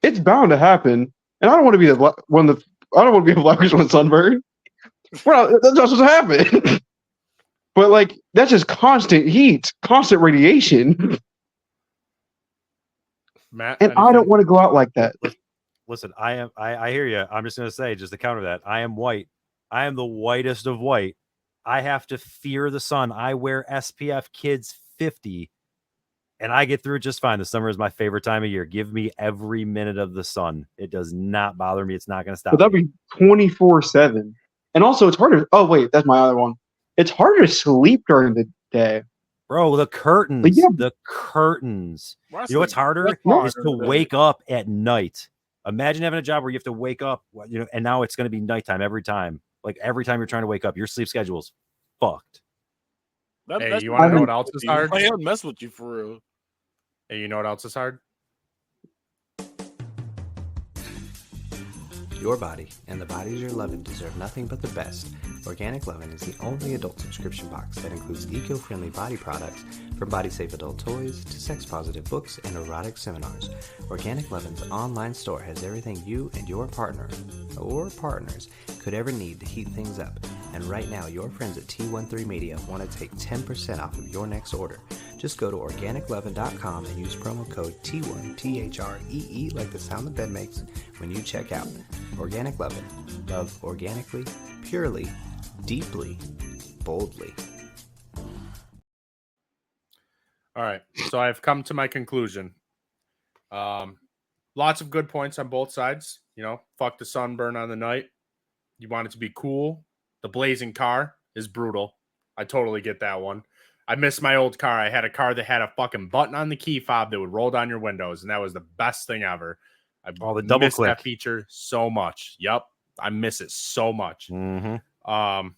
it's bound to happen. And I don't want to be the I don't want to be a black person with sunburn. Well, that's not supposed to happen. But like, that's just constant heat, constant radiation. Matt, and I don't want to go out like that. Listen, I hear you. I'm just gonna say, just to counter that, I am white. I am the whitest of white. I have to fear the sun. I wear SPF Kids 50, and I get through it just fine. The summer is my favorite time of year. Give me every minute of the sun. It does not bother me. It's not gonna stop. But that'd be 24/7. And also, it's harder. Oh wait, that's my other one. It's harder to sleep during the day. Bro, the curtains. Yeah. The curtains. You know what's harder is to wake up at night. Imagine having a job where you have to wake up, and now it's going to be nighttime every time. Like every time you're trying to wake up, your sleep schedule's fucked. Hey, you want to know what else is hard? I don't mess with you for real. Hey, you know what else is hard? Your body and the bodies you're loving deserve nothing but the best. Organic Lovin' is the only adult subscription box that includes eco-friendly body products, from body-safe adult toys to sex-positive books and erotic seminars. Organic Lovin's online store has everything you and your partner or partners could ever need to heat things up. And right now, your friends at T13 Media want to take 10% off of your next order. Just go to organiclovin.com and use promo code T1, THREE, like the sound the bed makes, when you check out. Organic Lovin'. Love organically, purely, deeply, boldly. All right. So I've come to my conclusion. Lots of good points on both sides. Fuck the sunburn on the night. You want it to be cool. The blazing car is brutal. I totally get that one. I miss my old car. I had a car that had a fucking button on the key fob that would roll down your windows, and that was the best thing ever. I the double miss click that feature so much. Yep, I miss it so much. Mm-hmm.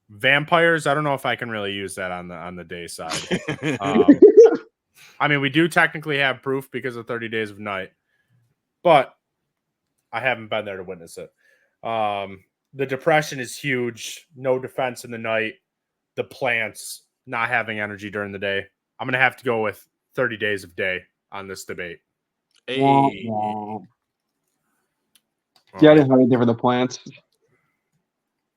Vampires, I don't know if I can really use that on the day side. I mean, we do technically have proof because of 30 Days of Night, but I haven't been there to witness it. The depression is huge. No defense in the night. The plants not having energy during the day. I'm going to have to go with 30 Days of Day on this debate. Hey. Yeah, I didn't have anything for the plants.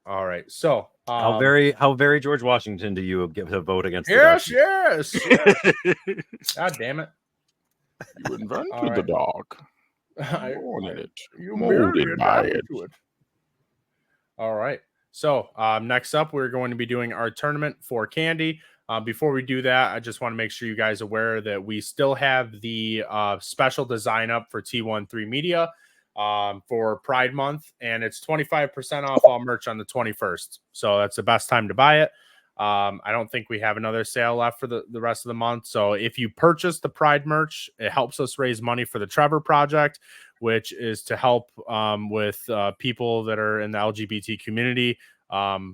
All right. So how very George Washington do you give to vote against? Yes. God damn it! You invented the dog. I wanted it. You molded by it. All right. So next up, we're going to be doing our tournament for candy. Before we do that, I just want to make sure you guys are aware that we still have the special design up for T13 Media for Pride Month, and it's 25% off all merch on the 21st. So that's the best time to buy it. I don't think we have another sale left for the rest of the month. So if you purchase the Pride merch, it helps us raise money for the Trevor Project, which is to help with people that are in the LGBT community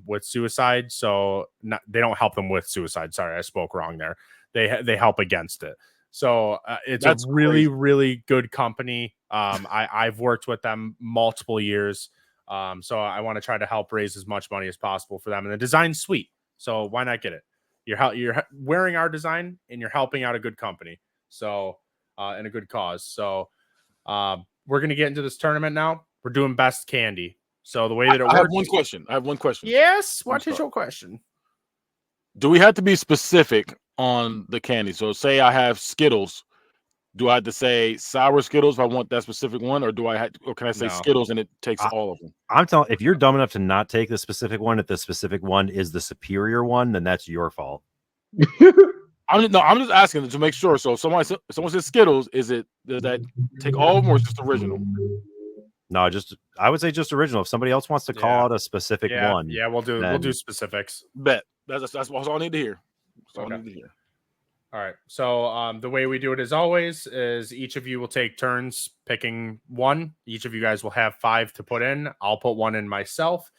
with suicide. So they don't help them with suicide. Sorry, I spoke wrong there. They help against it. So that's really, really good company. I've worked with them multiple years. So I want to try to help raise as much money as possible for them. And the design's sweet, so why not get it? You're wearing our design and you're helping out a good company. So and a good cause. So we're gonna get into this tournament now. We're doing best candy. So the way that it works. I have one question. Yes. What is your question? Do we have to be specific on the candy? So say I have Skittles. Do I have to say sour Skittles if I want that specific one, or can I say Skittles and it takes all of them? I'm telling, if you're dumb enough to not take the specific one, if the specific one is the superior one, then that's your fault. I'm just asking to make sure. So if someone says Skittles, does that take all of them or is it just original? No, I would say just original. If somebody else wants to call out a specific one, we'll do specifics. Bet that's all I need to hear. That's all I need to hear. All right. So the way we do it, as always, is each of you will take turns picking one. Each of you guys will have 5 to put in. I'll put one in myself.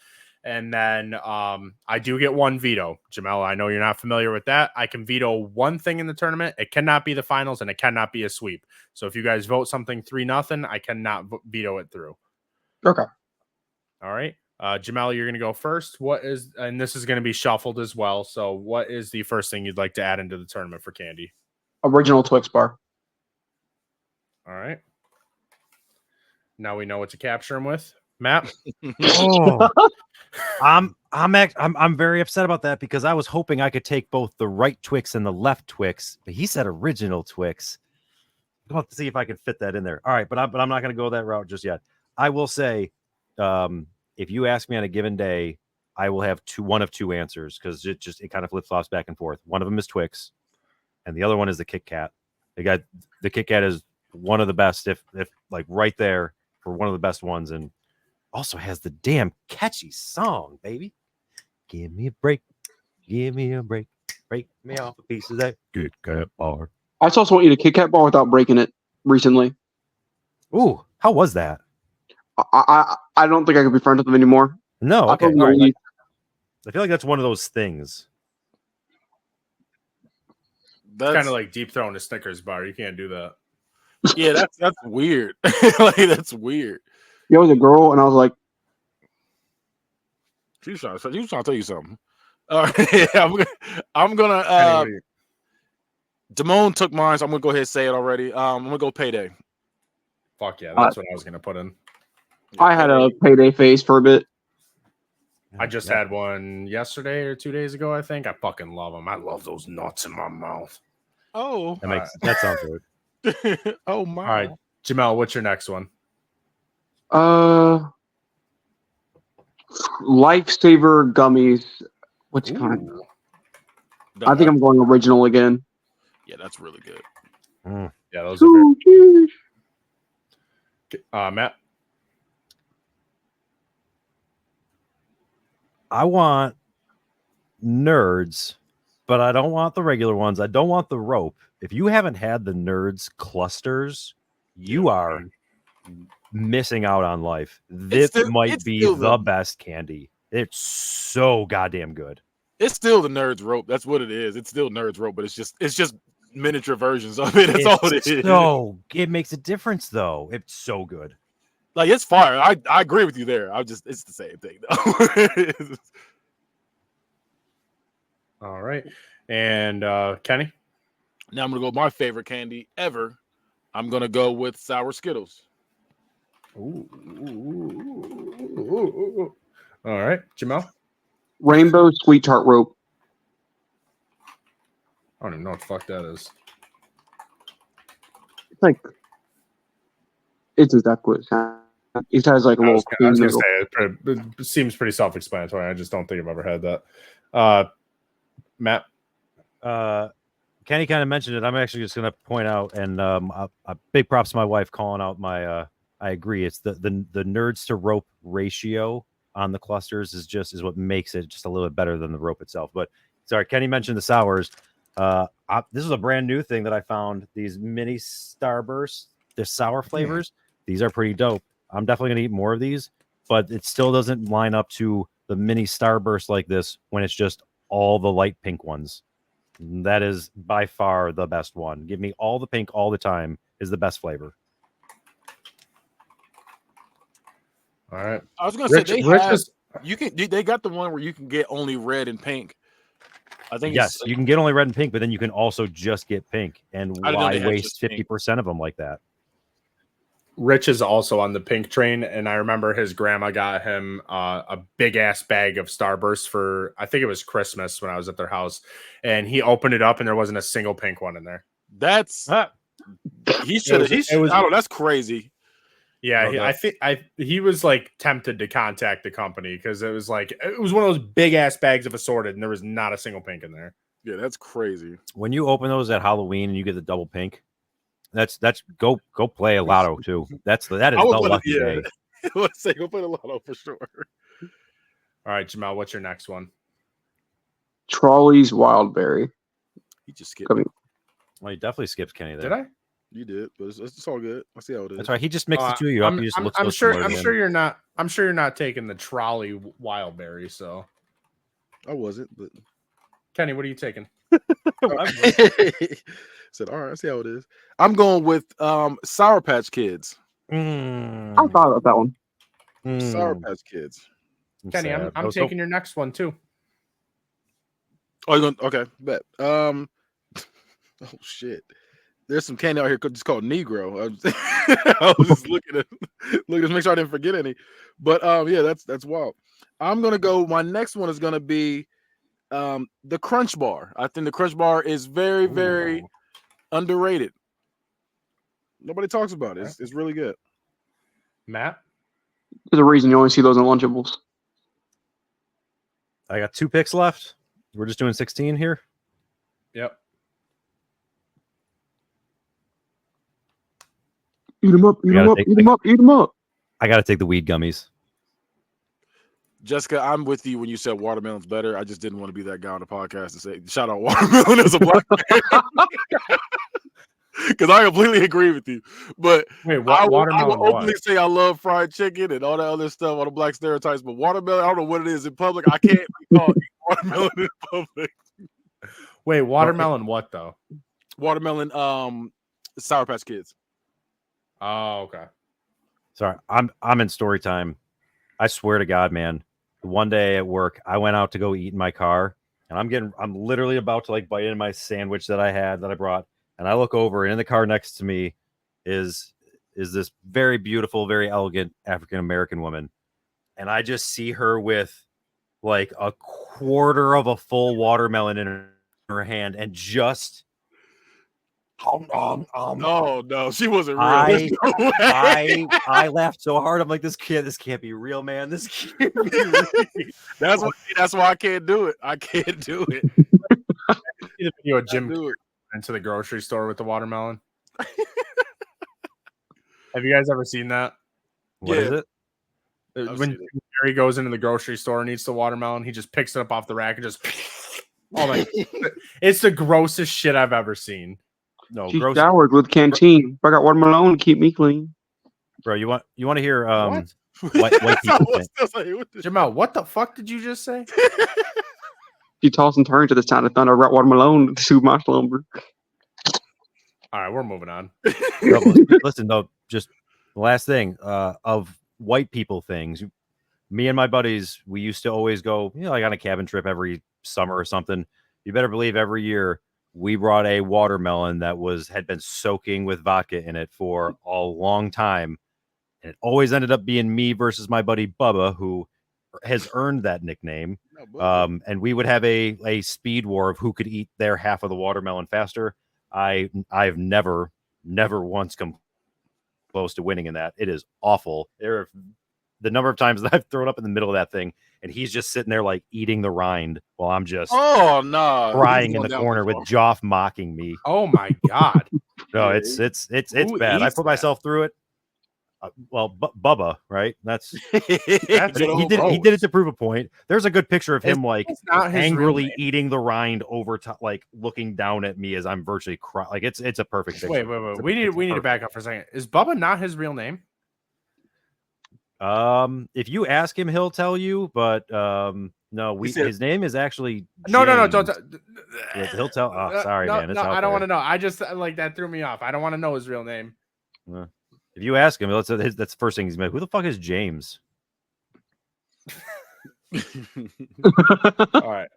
And then I do get one veto. Jemale, I know you're not familiar with that. I can veto one thing in the tournament. It cannot be the finals and it cannot be a sweep. So if you guys vote something 3-0, I cannot veto it through. Okay. All right. Jemale, you're going to go first. And this is going to be shuffled as well. So what is the first thing you'd like to add into the tournament for candy? Original Twix bar. All right. Now we know what to capture him with. Matt? I'm very upset about that because I was hoping I could take both the right Twix and the left Twix, but he said original Twix. I'll have to see if I can fit that in there. All right, but I'm not going to go that route just yet. I will say, if you ask me on a given day, I will have one of two answers because it kind of flip flops back and forth. One of them is Twix, and the other one is the Kit Kat. The Kit Kat is one of the best, if like right there for one of the best ones, and also has the damn catchy song, baby. Give me a break, break me off a piece of that Kit Kat bar. I just also want you to Kit Kat bar without breaking it recently. Ooh, how was that? I don't think I could be friends with them anymore. No, okay. All right. I feel like that's one of those things. That's kind of like deep throwing a Snickers bar. You can't do that. Yeah, that's weird. Like that's weird. Yeah, I was a girl, and I was like, she was trying to tell you something. All right, I'm gonna. Damone took mine, so I'm gonna go ahead and say it already. I'm gonna go Payday. Fuck yeah, that's what I was gonna put in. I had a Payday phase for a bit. I just had one yesterday or 2 days ago, I think. I fucking love them. I love those nuts in my mouth. Oh, that sounds good. Oh my! All right, Jemale, what's your next one? Lifesaver gummies. Which kind? I think I'm going original again. Yeah, that's really good. Yeah, those are very... Matt? I want Nerds, but I don't want the regular ones. I don't want the rope. If you haven't had the Nerds clusters, you are missing out on life. This might be the best candy. It's so goddamn good. It's still the Nerds rope. That's what it is. It's still Nerds rope, but it's just miniature versions of it. That's all it is. So it makes a difference, though. It's so good. Like it's fire. I agree with you there. It's the same thing though. All right. And Kenny? Now I'm gonna go with my favorite candy ever. I'm gonna go with sour Skittles. Ooh. All right. Jemale? Rainbow Sweet Tart Rope. I don't even know what the fuck that is. It's like it's exactly what it sounds. It has like a little. I was going to say it seems pretty self-explanatory. I just don't think I've ever had that. Matt, Kenny kind of mentioned it. I'm actually just going to point out, and a big props to my wife calling out my. I agree. It's the Nerds to rope ratio on the clusters is what makes it just a little bit better than the rope itself. But sorry, Kenny mentioned the sours. This is a brand new thing that I found. These mini Starburst, the sour flavors. These are pretty dope. I'm definitely going to eat more of these, but it still doesn't line up to the mini Starburst like this when it's just all the light pink ones. That is by far the best one. Give me all the pink all the time is the best flavor. All right. I was gonna say they got the one where you can get only red and pink. I think yes, you can get only red and pink, but then you can also just get pink. And why waste 50% of them like that? Rich is also on the pink train, and I remember his grandma got him a big ass bag of Starburst for, I think it was Christmas when I was at their house, and he opened it up and there wasn't a single pink one in there. That's he should have. I don't know. That's crazy. Yeah, I think he was like tempted to contact the company because it was one of those big ass bags of assorted, and there was not a single pink in there. Yeah, that's crazy. When you open those at Halloween and you get the double pink, that's go play a lotto too. That is the lucky day. Let's say go play a lotto for sure. All right, Jemale, what's your next one? Trolley's Wildberry. He just skipped. Well, you definitely skipped Kenny there. Did I? You did, but it's all good. I see how it is. That's right. He just mixed the two of you up. I'm sure you're not. I'm sure you're not taking the Trolley Wildberry. So I wasn't, but Kenny, what are you taking? Said, all right, I see how it is. I'm going with Sour Patch Kids. I thought about that one. Sour Patch Kids. Kenny, I'm taking your next one too. Oh, you're going? Okay, bet. Oh shit. There's some candy out here just called Negro. I was just looking to make sure I didn't forget any. But yeah, that's wild. I'm gonna go. My next one is gonna be the Crunch Bar. I think the Crunch Bar is very, very underrated. Nobody talks about it. It's really good. Matt? There's a reason you only see those in Lunchables. I got 2 picks left. We're just doing 16 here. Yep. Eat them up, eat them up, eat them up, eat them up. I got to take the weed gummies. Jessica, I'm with you when you said watermelon's better. I just didn't want to be that guy on the podcast to say, shout out watermelon as a black man. Because I completely agree with you. But wait, I will openly say I love fried chicken and all that other stuff, all the black stereotypes. But watermelon, I don't know what it is in public. I can't be called watermelon in public. Wait, watermelon what though? Watermelon, Sour Patch Kids. Oh, okay. Sorry, I'm in story time. I swear to God, man. One day at work, I went out to go eat in my car, and I'm literally about to bite into my sandwich that I brought, and I look over, and in the car next to me is this very beautiful, very elegant African American woman, and I just see her with a quarter of a full watermelon in her hand, and just. Oh no, she wasn't real. I laughed so hard. I'm like, this can't be real, man. This can't be real. That's why I can't do it. I can't do it. See the video of Jim into the grocery store with the watermelon. Have you guys ever seen that? What is it? When Jerry goes into the grocery store and eats the watermelon, he just picks it up off the rack and just. Oh my! It's the grossest shit I've ever seen. No, she showered with Canteen. I got watermelon to keep me clean. Bro, you want to hear what? white people Jemale, what the fuck did you just say? She tossed and turned to the sound of thunder. I got watermelon to soothe my slumber. All right, we're moving on. Listen, though, just the last thing of white people things. Me and my buddies, we used to always go, on a cabin trip every summer or something. You better believe every year we brought a watermelon that had been soaking with vodka in it for a long time. And it always ended up being me versus my buddy Bubba, who has earned that nickname. And we would have a speed war of who could eat their half of the watermelon faster. I've never once come close to winning in that. It is awful. The number of times that I've thrown up in the middle of that thing, and he's just sitting there eating the rind while I'm just crying in the corner with Joff mocking me. Oh my God. No, it's bad. I put myself through it. Bubba, right? He did it to prove a point. There's a good picture of him angrily eating the rind over looking down at me as I'm virtually crying. It's a perfect picture. Wait. We need to back up for a second. Is Bubba not his real name? If you ask him, he'll tell you, but no, his name is actually James. No, don't he'll tell. Oh, sorry, man. It's I don't want to know. I just that threw me off. I don't want to know his real name. If you ask him, that's the first thing he's like, who the fuck is James? All right.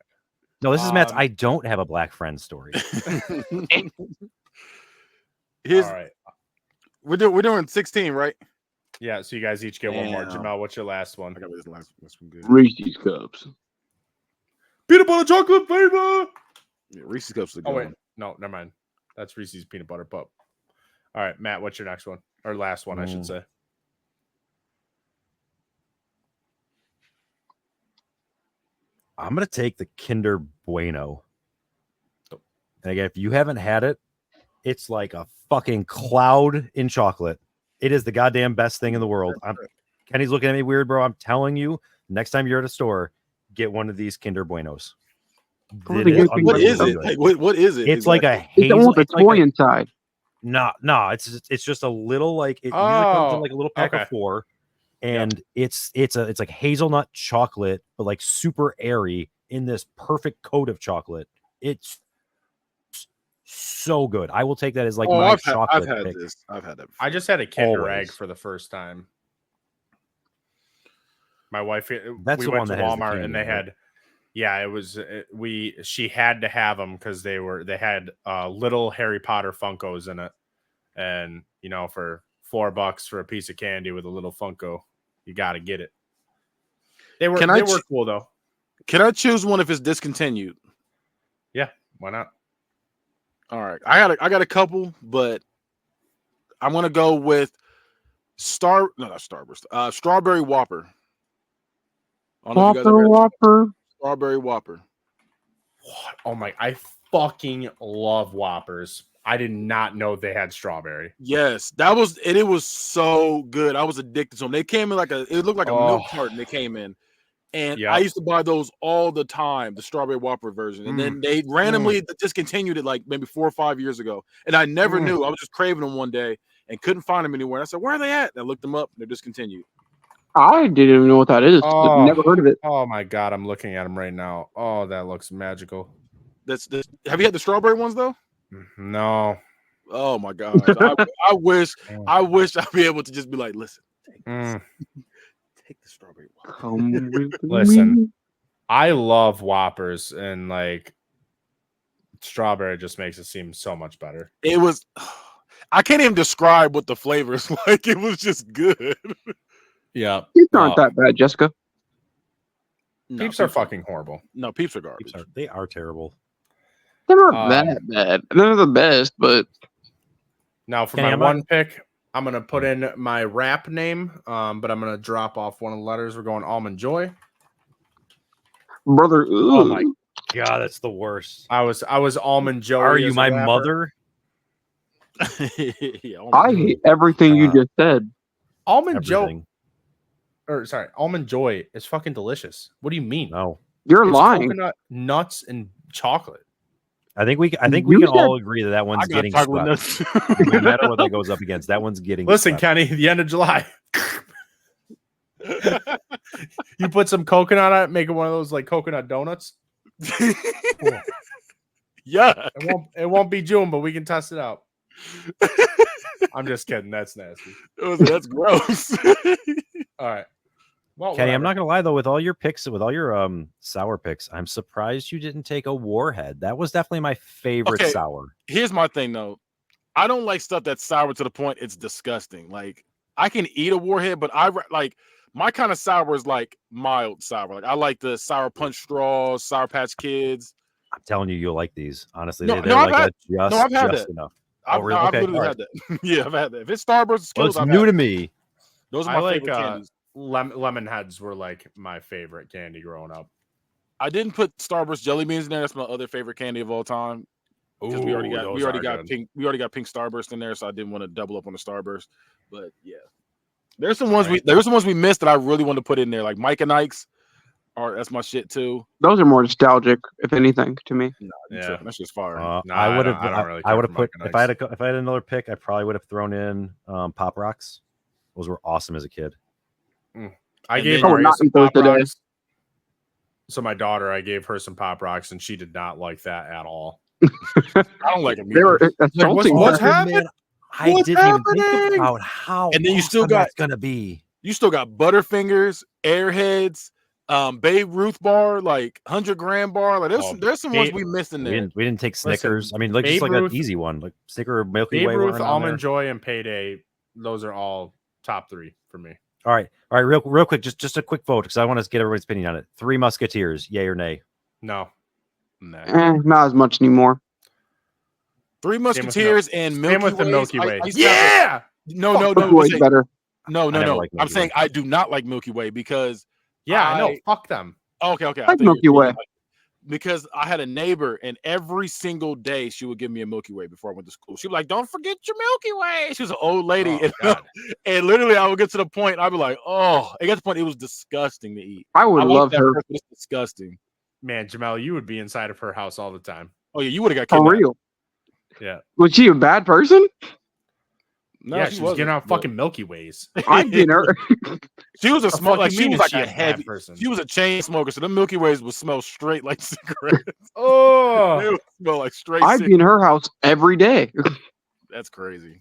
No, this is Matt's I don't have a black friend story. All right. We're doing 16, right? Yeah, so you guys each get one more. Jamel, what's your last one? I got this last one good. Reese's Cups. Peanut butter chocolate flavor. Yeah, Reese's Cups are good. Oh wait, no, never mind. That's Reese's peanut butter pup. All right, Matt, what's your next one? Or last one, I should say. I'm gonna take the Kinder Bueno. And again, if you haven't had it, it's like a fucking cloud in chocolate. It is the goddamn best thing in the world. Kenny's looking at me weird, bro. I'm telling you, next time you're at a store, get one of these Kinder Buenos. What is it? Like, what is it? It's like a hazel. It's a toy inside. No, it's just a little like it usually comes in like a little pack of 4, and it's like hazelnut chocolate, but like super airy in this perfect coat of chocolate. It's so good. I will take that as like my chocolate. I've had this. I've had that before. I just had a Kinder Egg for the first time. My wife, we went to Walmart and they had, she had to have them because they had little Harry Potter Funkos in it, and for $4 for a piece of candy with a little Funko, you got to get it. They were cool though. Can I choose one if it's discontinued? Yeah, why not? All right, I got a couple, but I'm gonna go with not Starburst. Strawberry Whopper. Whopper. Strawberry Whopper. What? Oh my! I fucking love Whoppers. I did not know they had strawberry. Yes, it was so good. I was addicted to them. They came in it looked like a milk carton. They came in, and I used to buy those all the time, the Strawberry Whopper version. And then they randomly discontinued it like maybe 4 or 5 years ago, and I never knew. I was just craving them one day and couldn't find them anywhere. And I said, "Where are they at?" And I looked them up, and they're discontinued. I didn't even know what that is. Never heard of it. Oh my god, I'm looking at them right now. Oh, that looks magical. Have you had the strawberry ones though? No. Oh my god. I wish I'd be able to just be like, listen, take the strawberry Whopper. Listen, I love Whoppers, and like strawberry just makes it seem so much better. It was I can't even describe what the flavor is like. It was just good. Yeah. Peeps aren't that bad, Jessica. Peeps are fucking horrible. No, Peeps are garbage. They are terrible. They're not that bad. They're the best, but now for my one pick, I'm gonna put in my rap name, but I'm gonna drop off one of the letters. We're going Almond Joy. Brother, ooh. Oh my god, that's the worst. I was Almond Joy. Are you my mother? I hate everything you just said. Almond Joy. Almond Joy is fucking delicious. What do you mean? No, you're lying. Coconut, nuts, and chocolate. I think we can all agree that one's getting swept. No matter what that goes up against, that one's getting. Listen, swept. Kenny, the end of July. You put some coconut on it, make it one of those like coconut donuts. Yeah, it won't be June, but we can test it out. I'm just kidding. That's nasty. That's gross. All right. Well, Kenny, I'm not gonna lie though, with all your picks, with all your sour picks, I'm surprised you didn't take a Warhead. That was definitely my favorite sour. Here's my thing though. I don't like stuff that's sour to the point it's disgusting. Like I can eat a Warhead, but I like my kind of sour is like mild sour. Like I like the Sour Punch Straws, Sour Patch Kids. I'm telling you, you'll like these. Honestly, I've had that. Enough. I've literally had that. Yeah, I've had that. If it's Starburst, Skittles, it's new to me. Those are my favorite candies. Lemon Heads were like my favorite candy growing up. I didn't put Starburst jelly beans in there. That's my other favorite candy of all time. Because we already got pink Starburst in there, so I didn't want to double up on the Starburst. But yeah, there's some ones we missed that I really wanted to put in there, like Mike and Ike's. That's my shit too. Those are more nostalgic, if anything, to me. No, that's just fire. I would have put if I had another pick, I probably would have thrown in Pop Rocks. Those were awesome as a kid. I gave Maria some Pop Rocks. So my daughter, I gave her some Pop Rocks, and she did not like that at all. I don't like them. What's happening? I didn't even think about how. And then you still got gonna be. You still got Butterfingers, Airheads, Babe Ruth bar, like 100-gram bar. Like there's some ones we missed in there. We didn't take Snickers. Listen, I mean, like Babe just like Ruth, an easy one, like Snicker or Milky Babe Way. Ruth, Almond Joy, and Payday. Those are all top 3 for me. All right, real quick, just a quick vote because I want to get everybody's opinion on it. 3 Musketeers, yay or nay? No. Not as much anymore. 3 Musketeers and Milky Way. Same with the Milky Way. Yeah. No. Milky Way's better. No. I'm saying I do not like Milky Way because I know. Fuck them. Okay. I like Milky Way. Because I had a neighbor and every single day she would give me a Milky Way before I went to school. She'd be like, "Don't forget your Milky Way." She was an old lady. And literally I would get to the point, I'd be like, "Oh," it got to the point it was disgusting to eat. I would love her. But it's disgusting. Man, Jemale, you would be inside of her house all the time. Oh, yeah, you would have got kidnapped. For real. Yeah. Was she a bad person? No, yeah, she was getting out fucking Milky Ways. I'd get her. She was a smoker. Like she was like a heavy person. She was a chain smoker, so the Milky Ways would smell straight like cigarettes. They would smell like straight. I'd be in her house every day. That's crazy.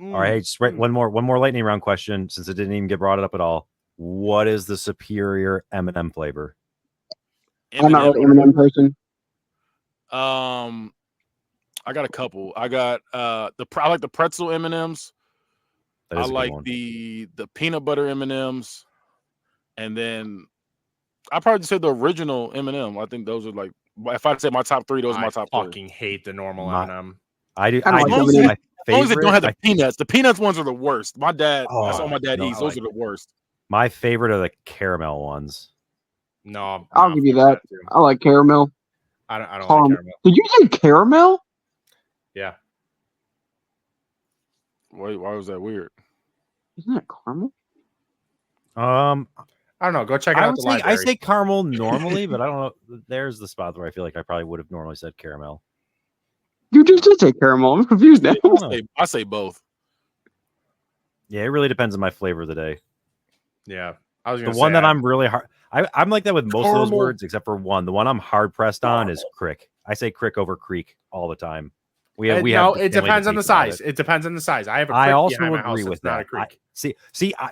All right, just one more lightning round question since it didn't even get brought up at all. What is the superior M&M flavor? I'm not an M&M person. I got a couple. I got I like the pretzel M&Ms. I like the peanut butter M&Ms, and then I probably just say the original M&M. I think those are like, if I'd say my top 3, those are my top 3. I fucking hate the normal M&M. I do. As long as they don't have the peanuts. The peanuts ones are the worst. My dad, that's all my dad eats. Those are the worst. My favorite are the caramel ones. No, I'll give you that. I like caramel. I don't like caramel. Did you say caramel? Yeah. Why was that weird? Isn't that caramel? I don't know. Go check it out. I say caramel normally, but I don't know. There's the spot where I feel like I probably would have normally said caramel. You just did say caramel. I'm confused now. I say both. Yeah, it really depends on my flavor of the day. Yeah. I was the one that I'm really hard. I'm like that with most of those words except for one. The one I'm hard pressed on is crick. I say crick over creek all the time. It depends on the size. It depends on the size. I have a crick. I also agree with that.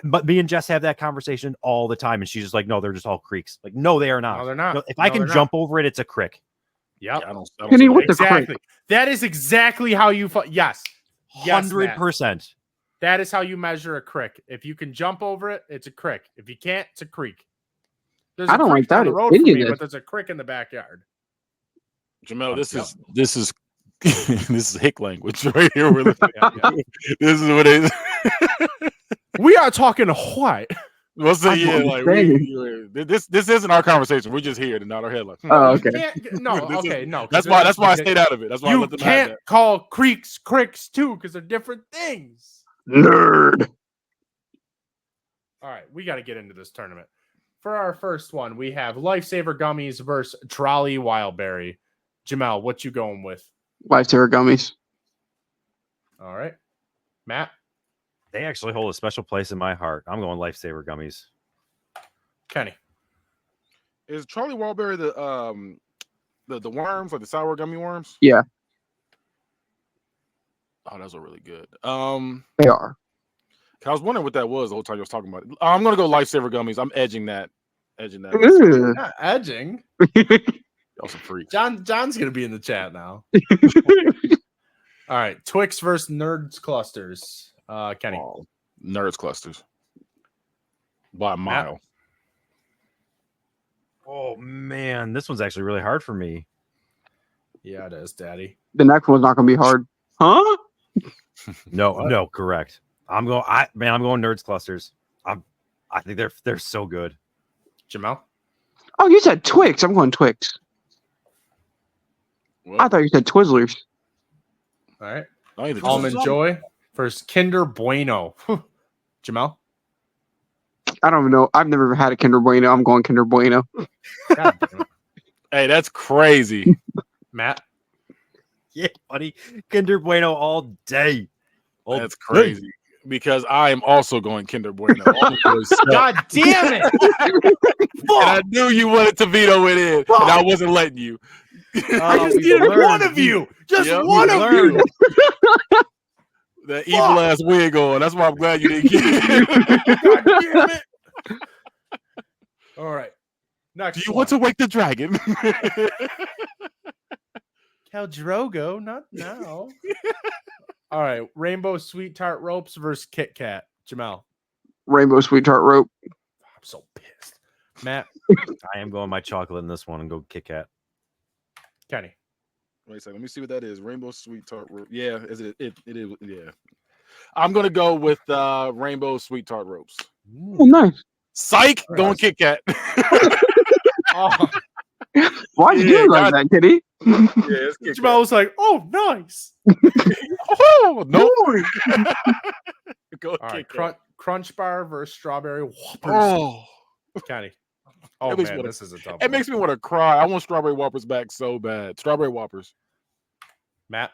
But me and Jess have that conversation all the time, and she's just like, "No, they're just all creeks." Like, no, they are not. No, they're not. No, if I can jump over it, it's a crick. Yep. I don't exactly. That is exactly how you. Yes. 100%. That is how you measure a crick. If you can jump over it, it's a crick. If you can't, it's a creek. I don't like that. The road for me, but there's a crick in the backyard. Jamel, this is this is hick language right here. We're looking at. This is what it is. We are talking what? What's the this isn't our conversation. We're just here to nod our head like. Oh, okay. No. That's why I stayed out of it. That's why you can't call cricks too because they're different things. Nerd. All right, we got to get into this tournament. For our first one, we have Lifesaver Gummies versus Trolley Wildberry. Jemale, what you going with? Lifesaver Gummies. All right. Matt? They actually hold a special place in my heart. I'm going Lifesaver Gummies. Kenny? Is Trolley Wildberry the worms, like the sour gummy worms? Yeah. Oh, those are really good. They are. I was wondering what that was the whole time you was talking about it. I'm gonna go Lifesaver Gummies. I'm edging that. Not edging. Y'all some freaks. John's gonna be in the chat now. All right, Twix versus Nerds Clusters. Kenny. Oh, Nerds Clusters. By a mile. Matt? Oh man, this one's actually really hard for me. Yeah, it is, Daddy. The next one's not gonna be hard. Huh? No, correct. I'm going Nerds Clusters. I think they're so good. Jemale? Oh, you said Twix. I'm going Twix. What? I thought you said Twizzlers. All right. Almond Joy versus Kinder Bueno. Jemale? I don't even know. I've never had a Kinder Bueno. I'm going Kinder Bueno. God damn it. Hey, that's crazy. Matt? Yeah, buddy. Kinder Bueno all day. That's crazy. Because I am also going Kinder Bueno. God damn it! And I knew you wanted to veto it in, and I wasn't letting you. I just needed one of you. Just one of you. That evil ass wig on. That's why I'm glad you didn't get it. God damn it. All right. Next Do you want to wake the dragon? Cal Drogo, not now. All right, Rainbow Sweet Tart Ropes versus Kit Kat. Jemale. Rainbow Sweet Tart Rope. I'm so pissed. Matt. I am going my chocolate in this one and go Kit Kat. Kenny. Wait a second. Let me see what that is. Rainbow Sweet Tart Rope. Yeah, is it is. Yeah. I'm going to go with Rainbow Sweet Tart Ropes. Oh, nice. Psych! Going Kit Kat. Oh. Why'd you do it like that, Kitty? Yeah, Jemale was like, oh, nice. Oh, no. Go All right, Kit Kat. Crunch Bar versus Strawberry Whoppers. Oh. Kenny. Oh, man, this is a tough one. It makes me want to cry. I want Strawberry Whoppers back so bad. Strawberry Whoppers. Matt?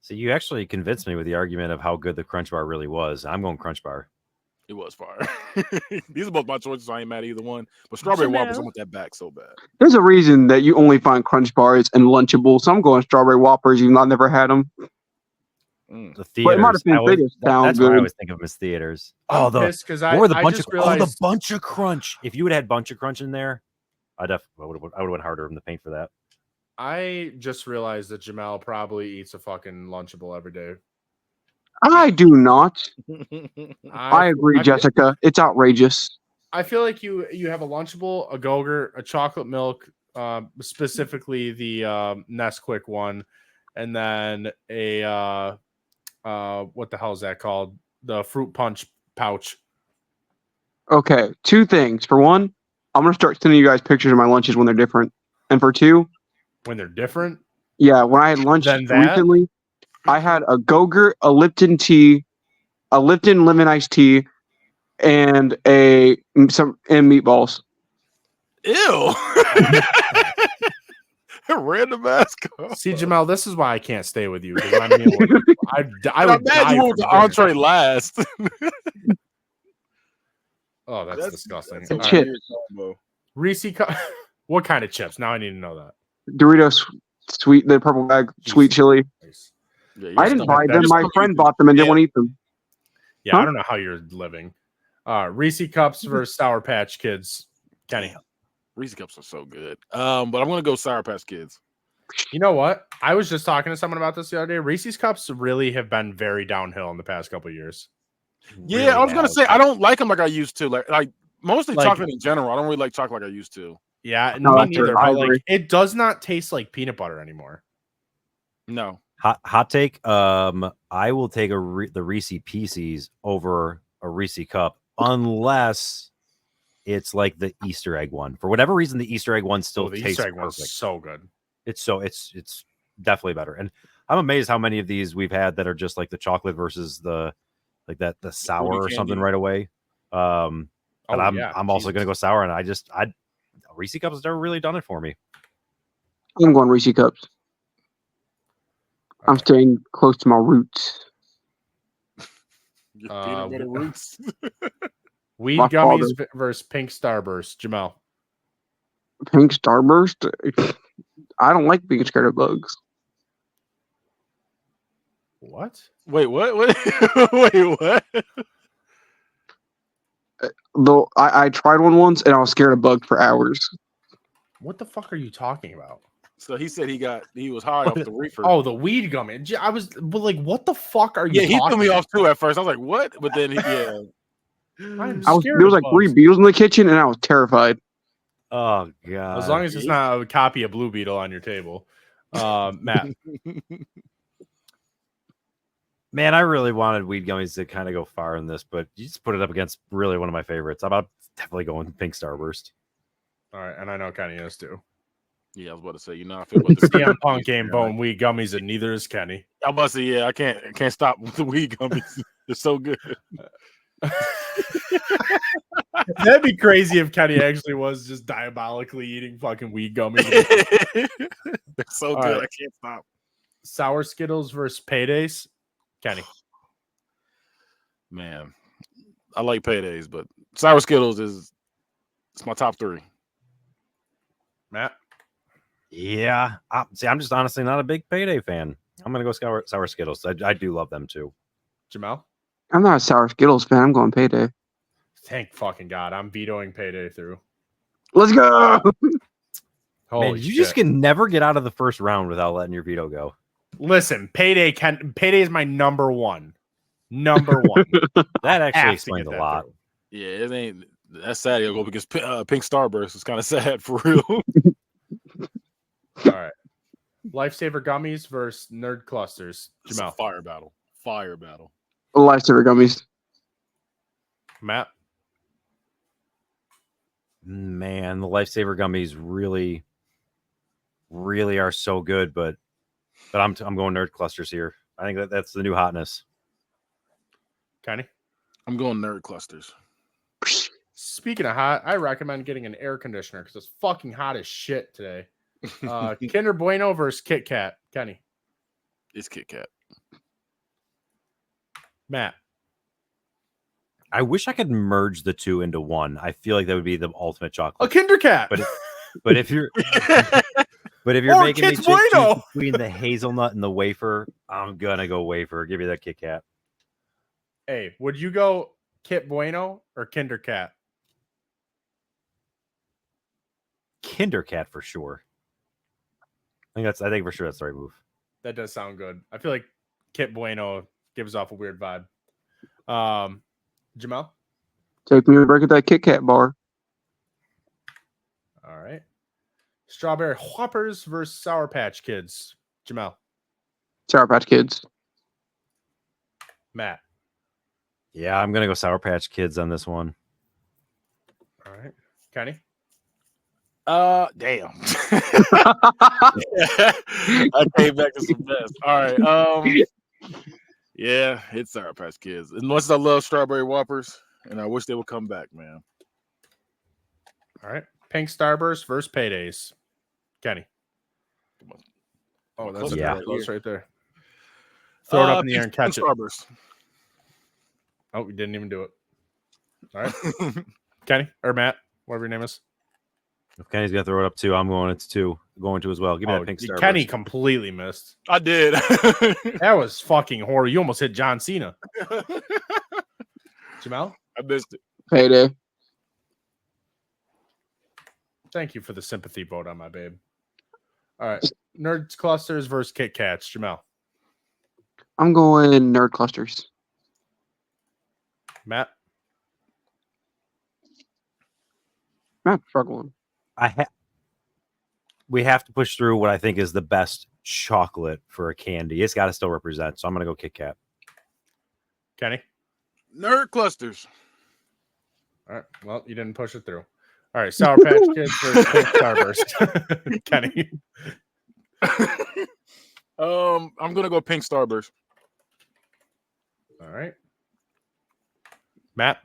So you actually convinced me with the argument of how good the Crunch Bar really was. I'm going Crunch Bar. It was fire. These are both my choices. So I ain't mad at either one. But Strawberry Whoppers, I want that back so bad. There's a reason that you only find Crunch Bars and Lunchables. So I'm going Strawberry Whoppers, even though I never had them. The theaters. That's what I always think of them as theaters. Oh, the bunch of crunch. If you would have had bunch of crunch in there, I would have went harder in the paint for that. I just realized that Jemale probably eats a fucking Lunchable every day. I do not. I agree, Jessica. It's outrageous. I feel like you have a Lunchable, a Go-Gurt, a chocolate milk, specifically the Nesquik one, and then a what the hell is that called? The fruit punch pouch. Okay, two things. For one, I'm gonna start sending you guys pictures of my lunches when they're different. And for two, when they're different? Yeah, when I had lunch recently, I had a Go-Gurt, a Lipton tea, a Lipton lemon iced tea, and some meatballs. Ew. Random ass. See, Jemale, this is why I can't stay with you. I mean, I would die. You want the entree last. Oh, that's disgusting. Reese Cup. What kind of chips? Now I need to know that. Doritos sweet, the purple bag, sweet chili. Yeah, I didn't buy them. My friend bought them and didn't want to eat them. Yeah, I don't know how you're living. Reese Cups versus Sour Patch Kids. Kenny. Reese Cups are so good. But I'm going to go Sour Patch Kids. You know what? I was just talking to someone about this the other day. Reese's Cups really have been very downhill in the past couple of years. Yeah, really I was going to say, I don't like them like I used to. Like mostly chocolate in general. I don't really like chocolate like I used to. Yeah, no, me neither. But like, it does not taste like peanut butter anymore. No. Hot take. I will take the Reese Pieces over a Reese Cup unless it's like the Easter egg one. For whatever reason, the Easter egg one still tastes Easter egg perfect. So good. It's definitely better. And I'm amazed how many of these we've had that are just like the chocolate versus the sour or something right away. I'm also gonna go sour, and Reese Cups has never really done it for me. I'm going Reese Cups. I'm staying close to my roots. Peanut butter roots. Weed gummies versus Pink Starburst. Jemale. Pink Starburst? I don't like being scared of bugs. What? Wait, what? Wait, what? Though I tried one once and I was scared of bugs for hours. What the fuck are you talking about? So he said he was high off the reefer. Oh, the weed gummy. I was like, what the fuck are you? Yeah, he threw me off too at first. I was like, what? But then there was like 3 beetles in the kitchen and I was terrified. Oh god. As long as it's not a copy of Blue Beetle on your table. Matt. Man, I really wanted weed gummies to kind of go far in this, but you just put it up against really one of my favorites. I'm definitely going Pink Starburst. All right, and I know Kenny is too. Yeah, I was about to say, I feel about the CM Punk game bone weed gummies, and neither is Kenny. I must say, yeah, I can't stop with the weed gummies. They're so good. That'd be crazy if Kenny actually was just diabolically eating fucking weed gummies. They're so good, I can't stop. Sour Skittles versus Paydays. Kenny. Man, I like Paydays, but Sour Skittles it's my top 3. Matt. Yeah. I'm just honestly not a big Payday fan. I'm going to go Sour Skittles. I do love them too. Jemale? I'm not a Sour Skittles fan. I'm going Payday. Thank fucking God. I'm vetoing Payday through. Let's go. Holy Man, you shit. just can never get out of the first round without letting your veto go. Listen, Payday is my number one. Number one. That actually explains a lot. Through. Yeah, it ain't. That's sad. He'll go because Pink Starburst is kind of sad for real. All right. Lifesaver gummies versus nerd clusters. Jemale. Fire battle. Fire battle. Lifesaver gummies. Matt. Man, the Lifesaver gummies really are so good, but I'm going nerd clusters here. I think that's the new hotness. Kenny. I'm going nerd clusters. Speaking of hot, I recommend getting an air conditioner because it's fucking hot as shit today. Kinder Bueno versus Kit Kat. Kenny. It's Kit Kat. Matt. I wish I could merge the two into one. I feel like that would be the ultimate chocolate. A Kinder Cat. But if you're Or making me Kids choose Bueno. between the hazelnut and the wafer, I'm gonna go wafer. Give me that Kit Kat. Hey, would you go Kit Bueno or Kinder Cat? Kinder Cat for sure. I think for sure that's the right move. That does sound good. I feel like Kit Bueno gives off a weird vibe. Jemale? Take me a break at that Kit Kat bar. All right. Strawberry Whoppers versus Sour Patch Kids. Jemale? Sour Patch Kids. Matt? Yeah, I'm gonna go Sour Patch Kids on this one. All right. Kenny? Damn. I came back to some best. All right. Yeah, it's Sour Patch Kids. As much as I love Strawberry Whoppers, and I wish they would come back, man. All right. Pink Starburst versus Paydays. Kenny? Oh, that's close right there. Throw it up in the air and catch it. Starburst. Oh, we didn't even do it. All right. Kenny or Matt, whatever your name is. If Kenny's gonna throw it up too, I'm going to as well. Give me that Pink Starburst. Kenny completely missed. I did. That was fucking horrible. You almost hit John Cena. Jemale? I missed it. Payday. Thank you for the sympathy vote on my babe. All right. Nerds Clusters versus Kit Kats. Jemale? I'm going nerd clusters. Matt? Matt struggling. We have to push through what I think is the best chocolate for a candy. It's got to still represent. So I'm gonna go Kit Kat. Kenny? Nerd clusters. All right. Well, you didn't push it through. All right. Sour Patch Kids versus Pink Starburst. Kenny? I'm gonna go Pink Starburst. All right. Matt?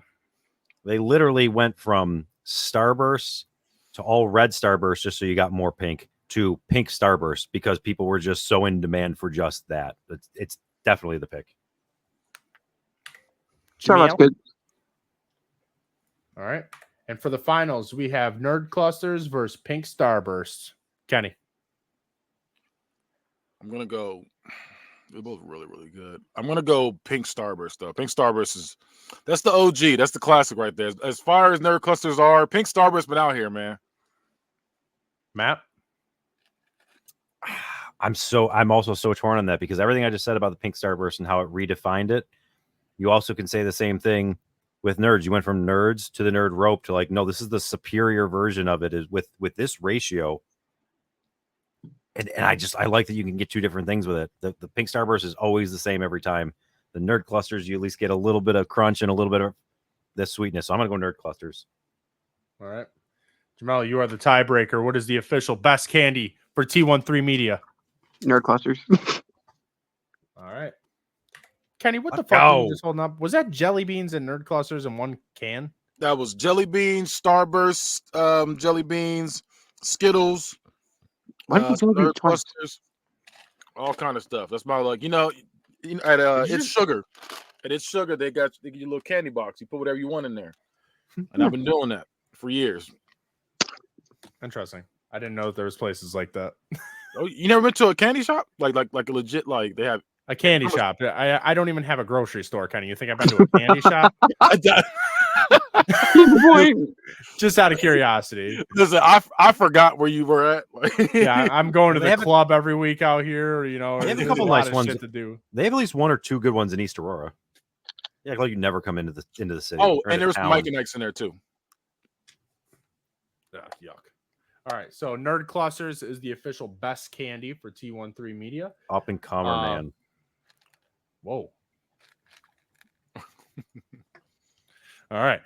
They literally went from Starburst to all red Starburst just so you got more pink to Pink Starburst because people were just so in demand for just that. It's definitely the pick. Sour Patch Kids. All right. And for the finals, we have Nerd Clusters versus Pink Starburst. Kenny? I'm gonna go. They're both really, really good. I'm gonna go Pink Starburst though. Pink Starburst that's the OG. That's the classic right there. As far as nerd clusters are, Pink Starburst been out here, man. Matt? I'm also so torn on that because everything I just said about the Pink Starburst and how it redefined it, you also can say the same thing with nerds. You went from nerds to the nerd rope to like, no, this is the superior version of it is with this ratio. And I like that you can get two different things with it. The Pink Starburst is always the same every time. The nerd clusters, you at least get a little bit of crunch and a little bit of the sweetness. So I'm going to go nerd clusters. All right. Jemale, you are the tiebreaker. What is the official best candy for T13 Media? Nerd clusters. All right. Kenny, what the fuck are you just holding up? Was that jelly beans and nerd clusters in one can? That was jelly beans, Starburst, jelly beans, Skittles, nerd clusters, all kind of stuff. That's my like, it's sugar. At It's Sugar, they give you a little candy box. You put whatever you want in there. And I've been doing that for years. Interesting. I didn't know there was places like that. Oh, you never been to a candy shop? Like a legit, like they have a candy shop. I don't even have a grocery store, Kenny. You think I've been to a candy shop? Just out of curiosity. Listen, I forgot where you were at. Yeah, I'm going to the club every week out here. You know, they have a there's couple lot nice of ones shit to do. They have at least 1 or 2 good ones in East Aurora. Yeah, like you never come into the city. Oh, and there was Mike and X in there too. Yuck. All right, so Nerd Clusters is the official best candy for T13 Media. Up and comer, man. Whoa. All right.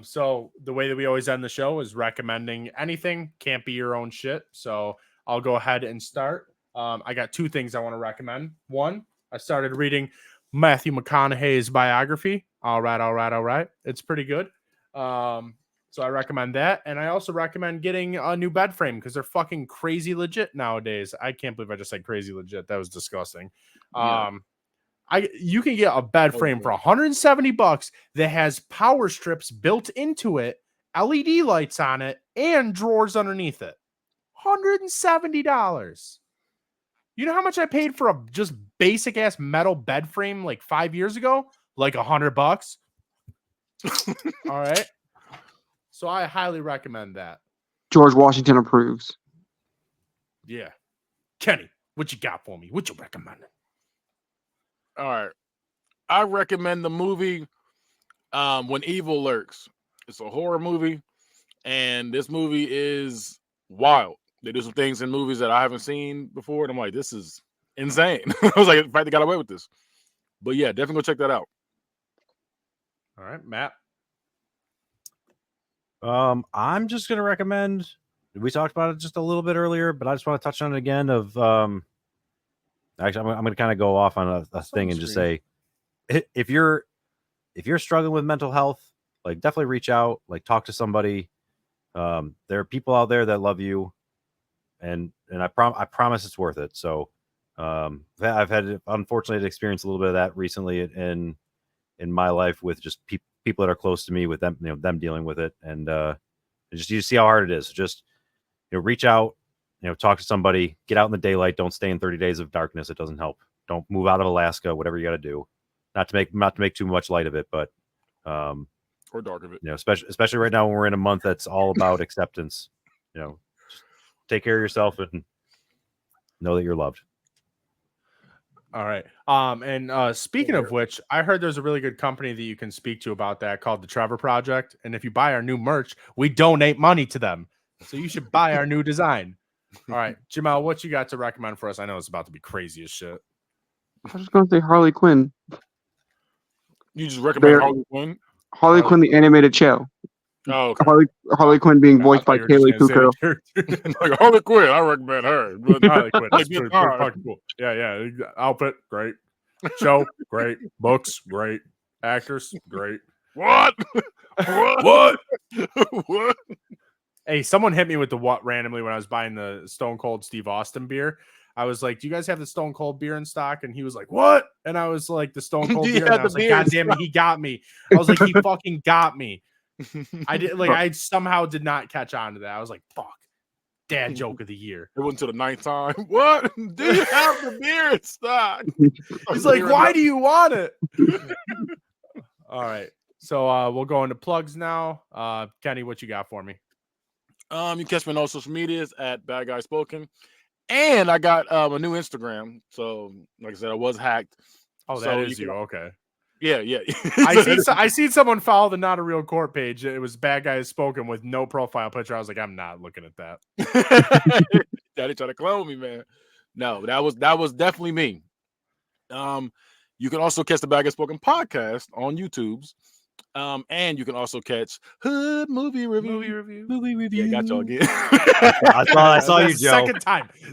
So the way that we always end the show is recommending anything. Can't be your own shit. So I'll go ahead and start. I got 2 things I want to recommend. One, I started reading Matthew McConaughey's biography. All right. It's pretty good. So I recommend that. And I also recommend getting a new bed frame because they're fucking crazy legit nowadays. I can't believe I just said crazy legit. That was disgusting. Yeah. You can get a bed frame for $170 that has power strips built into it, LED lights on it, and drawers underneath it. $170. You know how much I paid for a just basic ass metal bed frame like 5 years ago? Like $100. All right. So I highly recommend that. George Washington approves. Yeah. Kenny, what you got for me? What you recommend? All right. I recommend the movie When Evil Lurks. It's a horror movie, and this movie is wild. They do some things in movies that I haven't seen before, and I'm like, this is insane. I was like, in fact, they got away with this. But yeah, definitely go check that out. All right, Matt. I'm just gonna recommend. We talked about it just a little bit earlier, but I just want to touch on it again. Actually, I'm going to kind of go off on a thing and just say, if you're struggling with mental health, like definitely reach out, like talk to somebody. There are people out there that love you, and I promise it's worth it. So, I've had unfortunately experienced a little bit of that recently in my life with just people that are close to me, with them, them dealing with it, and just you see how hard it is. Just reach out. Talk to somebody, get out in the daylight. Don't stay in 30 days of darkness. It doesn't help. Don't move out of Alaska, whatever you got to do. Not to make too much light of it, but, or dark of it. Especially right now when we're in a month that's all about acceptance, just take care of yourself and know that you're loved. All right. And speaking of which, I heard there's a really good company that you can speak to about that called the Trevor Project. And if you buy our new merch, we donate money to them. So you should buy our new design. All right, Jemale, what you got to recommend for us? I know it's about to be crazy as shit. I was just going to say Harley Quinn. You just recommend Harley Quinn? Harley Quinn, the animated show. Oh, okay. Harley Quinn being voiced by Kaylee Cuoco. Like Harley Quinn, I recommend her. Harley Quinn, that's pretty fucking cool. Yeah. Outfit, great. Show, great. Books, great. Actors, great. What? What? What? Hey, someone hit me with the what randomly when I was buying the Stone Cold Steve Austin beer. I was like, do you guys have the Stone Cold beer in stock? And he was like, what? And I was like, the Stone Cold beer. And I was like, God damn it, he got me. I was like, he fucking got me. I somehow did not catch on to that. I was like, fuck. Dad joke of the year. It wasn't until the 9th time. What? Do you have the beer in stock? He's like, why do you want it? All right. So we'll go into plugs now. Kenny, what you got for me? You can catch me on all social medias at Bad Guy Spoken. And I got a new Instagram. So, like I said, I was hacked. Oh, that is you. Okay. Yeah. I seen someone follow the Not a Real Court page. It was Bad Guy Spoken with no profile picture. I was like, I'm not looking at that. Daddy tried to clone me, man. No, that was definitely me. You can also catch the Bad Guy Spoken podcast on YouTube's. And you can also catch Hood Movie Review. Yeah, got y'all again. I saw you, Joe.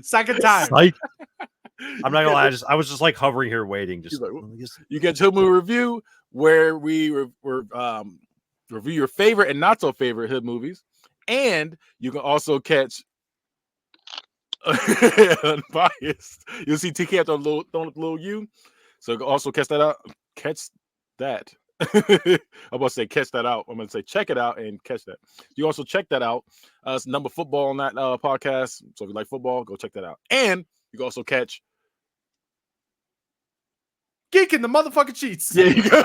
Second time. I'm not gonna lie. I was just like hovering here, waiting. You get Hood Movie Review, where we review your favorite and not so favorite hood movies, and you can also catch Unbiased. You'll see TK throwing up the little U, so you can also catch that out. Catch that. I'm about to say catch that out. I'm going to say check it out and catch that. You also check that out. It's Number Football on that podcast. So if you like football, go check that out. And you can also catch Geek in the motherfucking sheets. Yeah, you go.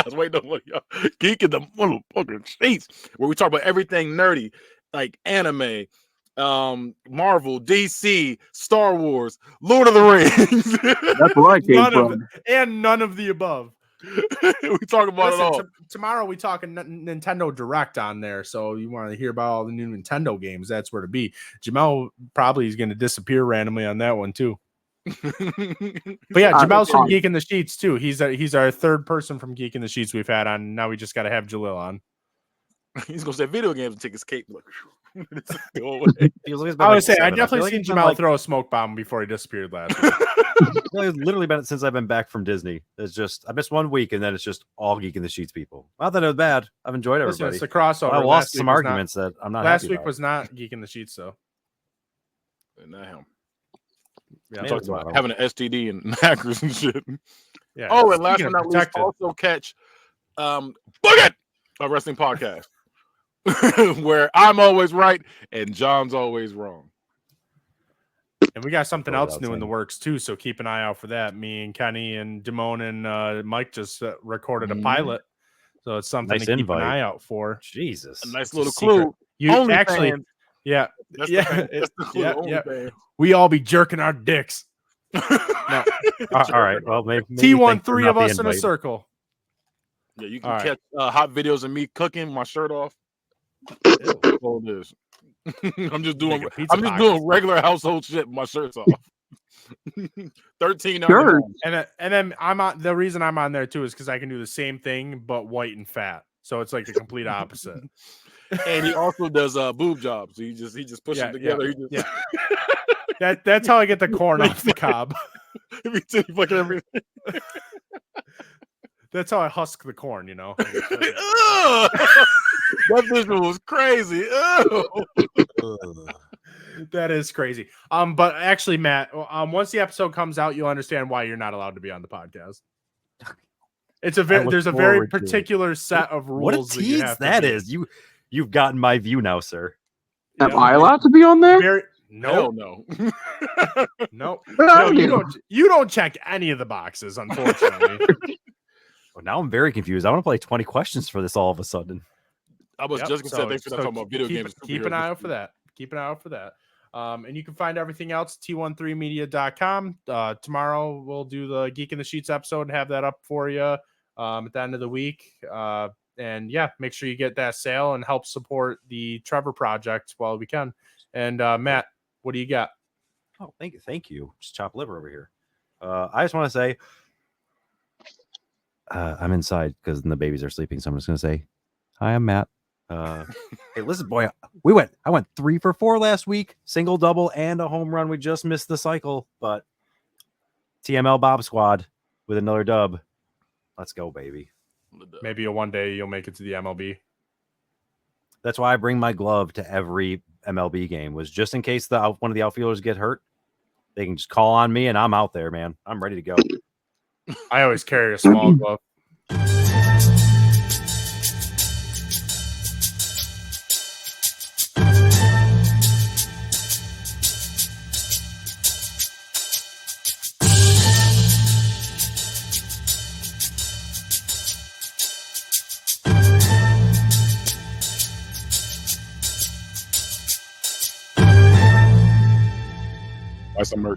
was waiting on one of y'all. Geek in the motherfucking sheets, where we talk about everything nerdy, like anime, Marvel, DC, Star Wars, Lord of the Rings. That's where I came from. None of the above. We talk about it all. Tomorrow we talk Nintendo Direct on there, so you want to hear about all the new Nintendo games, that's where to be. Jemale probably is going to disappear randomly on that one too. But yeah, Jamale's from Geek in the Sheets too. He's our third person from Geek in the Sheets we've had on. Now we just got to have Jalil on. He's gonna say video games and take his cape. Go away. I would say I definitely seen Jemale throw a smoke bomb before he disappeared last week. It's literally been since I've been back from Disney. It's just I missed 1 week and then it's just all Geek in the Sheets people. Not that it was bad. I've enjoyed everybody. Listen, it's a crossover. I lost some arguments that I'm not. Last week was not Geek in the Sheets though. Not him. Yeah, I'm talking about having an STD and hackers and shit. Yeah. Oh, and last but not least, also catch Book It, a wrestling podcast where I'm always right and John's always wrong. And we got something else new in the works too, so keep an eye out for that. Me and Kenny and Damone and Mike just recorded a pilot, so it's something to keep an eye out for. Jesus, a nice little clue. You actually, yeah, we all be jerking our dicks. No. All right, well, maybe T1, 3 of us in a circle. Yeah, you can catch hot videos of me cooking my shirt off. All this. I'm just doing regular household shit with my shirts off. 13 sure. And then I'm on. The reason I'm on there too is because I can do the same thing but white and fat. So it's like the complete opposite. And he also does boob jobs. He just pushes it together. That's how I get the corn off the cob. That's how I husk the corn, you know. That visual was crazy. That is crazy. But actually, Matt, once the episode comes out, you'll understand why you're not allowed to be on the podcast. There's a very particular set of rules. What a tease that is. You've gotten my view now, sir. Am I allowed to be on there? No. No, you don't check any of the boxes, unfortunately. Well, now I'm very confused. I want to play 20 questions for this all of a sudden. I was just gonna say thanks for talking about video games. Keep an eye out for that. And you can find everything else t13media.com. Tomorrow we'll do the Geek in the Sheets episode and have that up for you at the end of the week. And yeah, make sure you get that sale and help support the Trevor Project while we can. And Matt, what do you got? Oh, thank you. Just chop liver over here. I just want to say I'm inside because the babies are sleeping, so I'm just gonna say hi, I'm Matt. Hey, listen, boy, I went 3 for 4 last week, single, double, and a home run. We just missed the cycle, but TML Bob Squad with another dub. Let's go, baby. Maybe one day you'll make it to the MLB. That's why I bring my glove to every MLB game, was just in case one of the outfielders get hurt. They can just call on me, and I'm out there, man. I'm ready to go. I always carry a small glove. Buy some merch.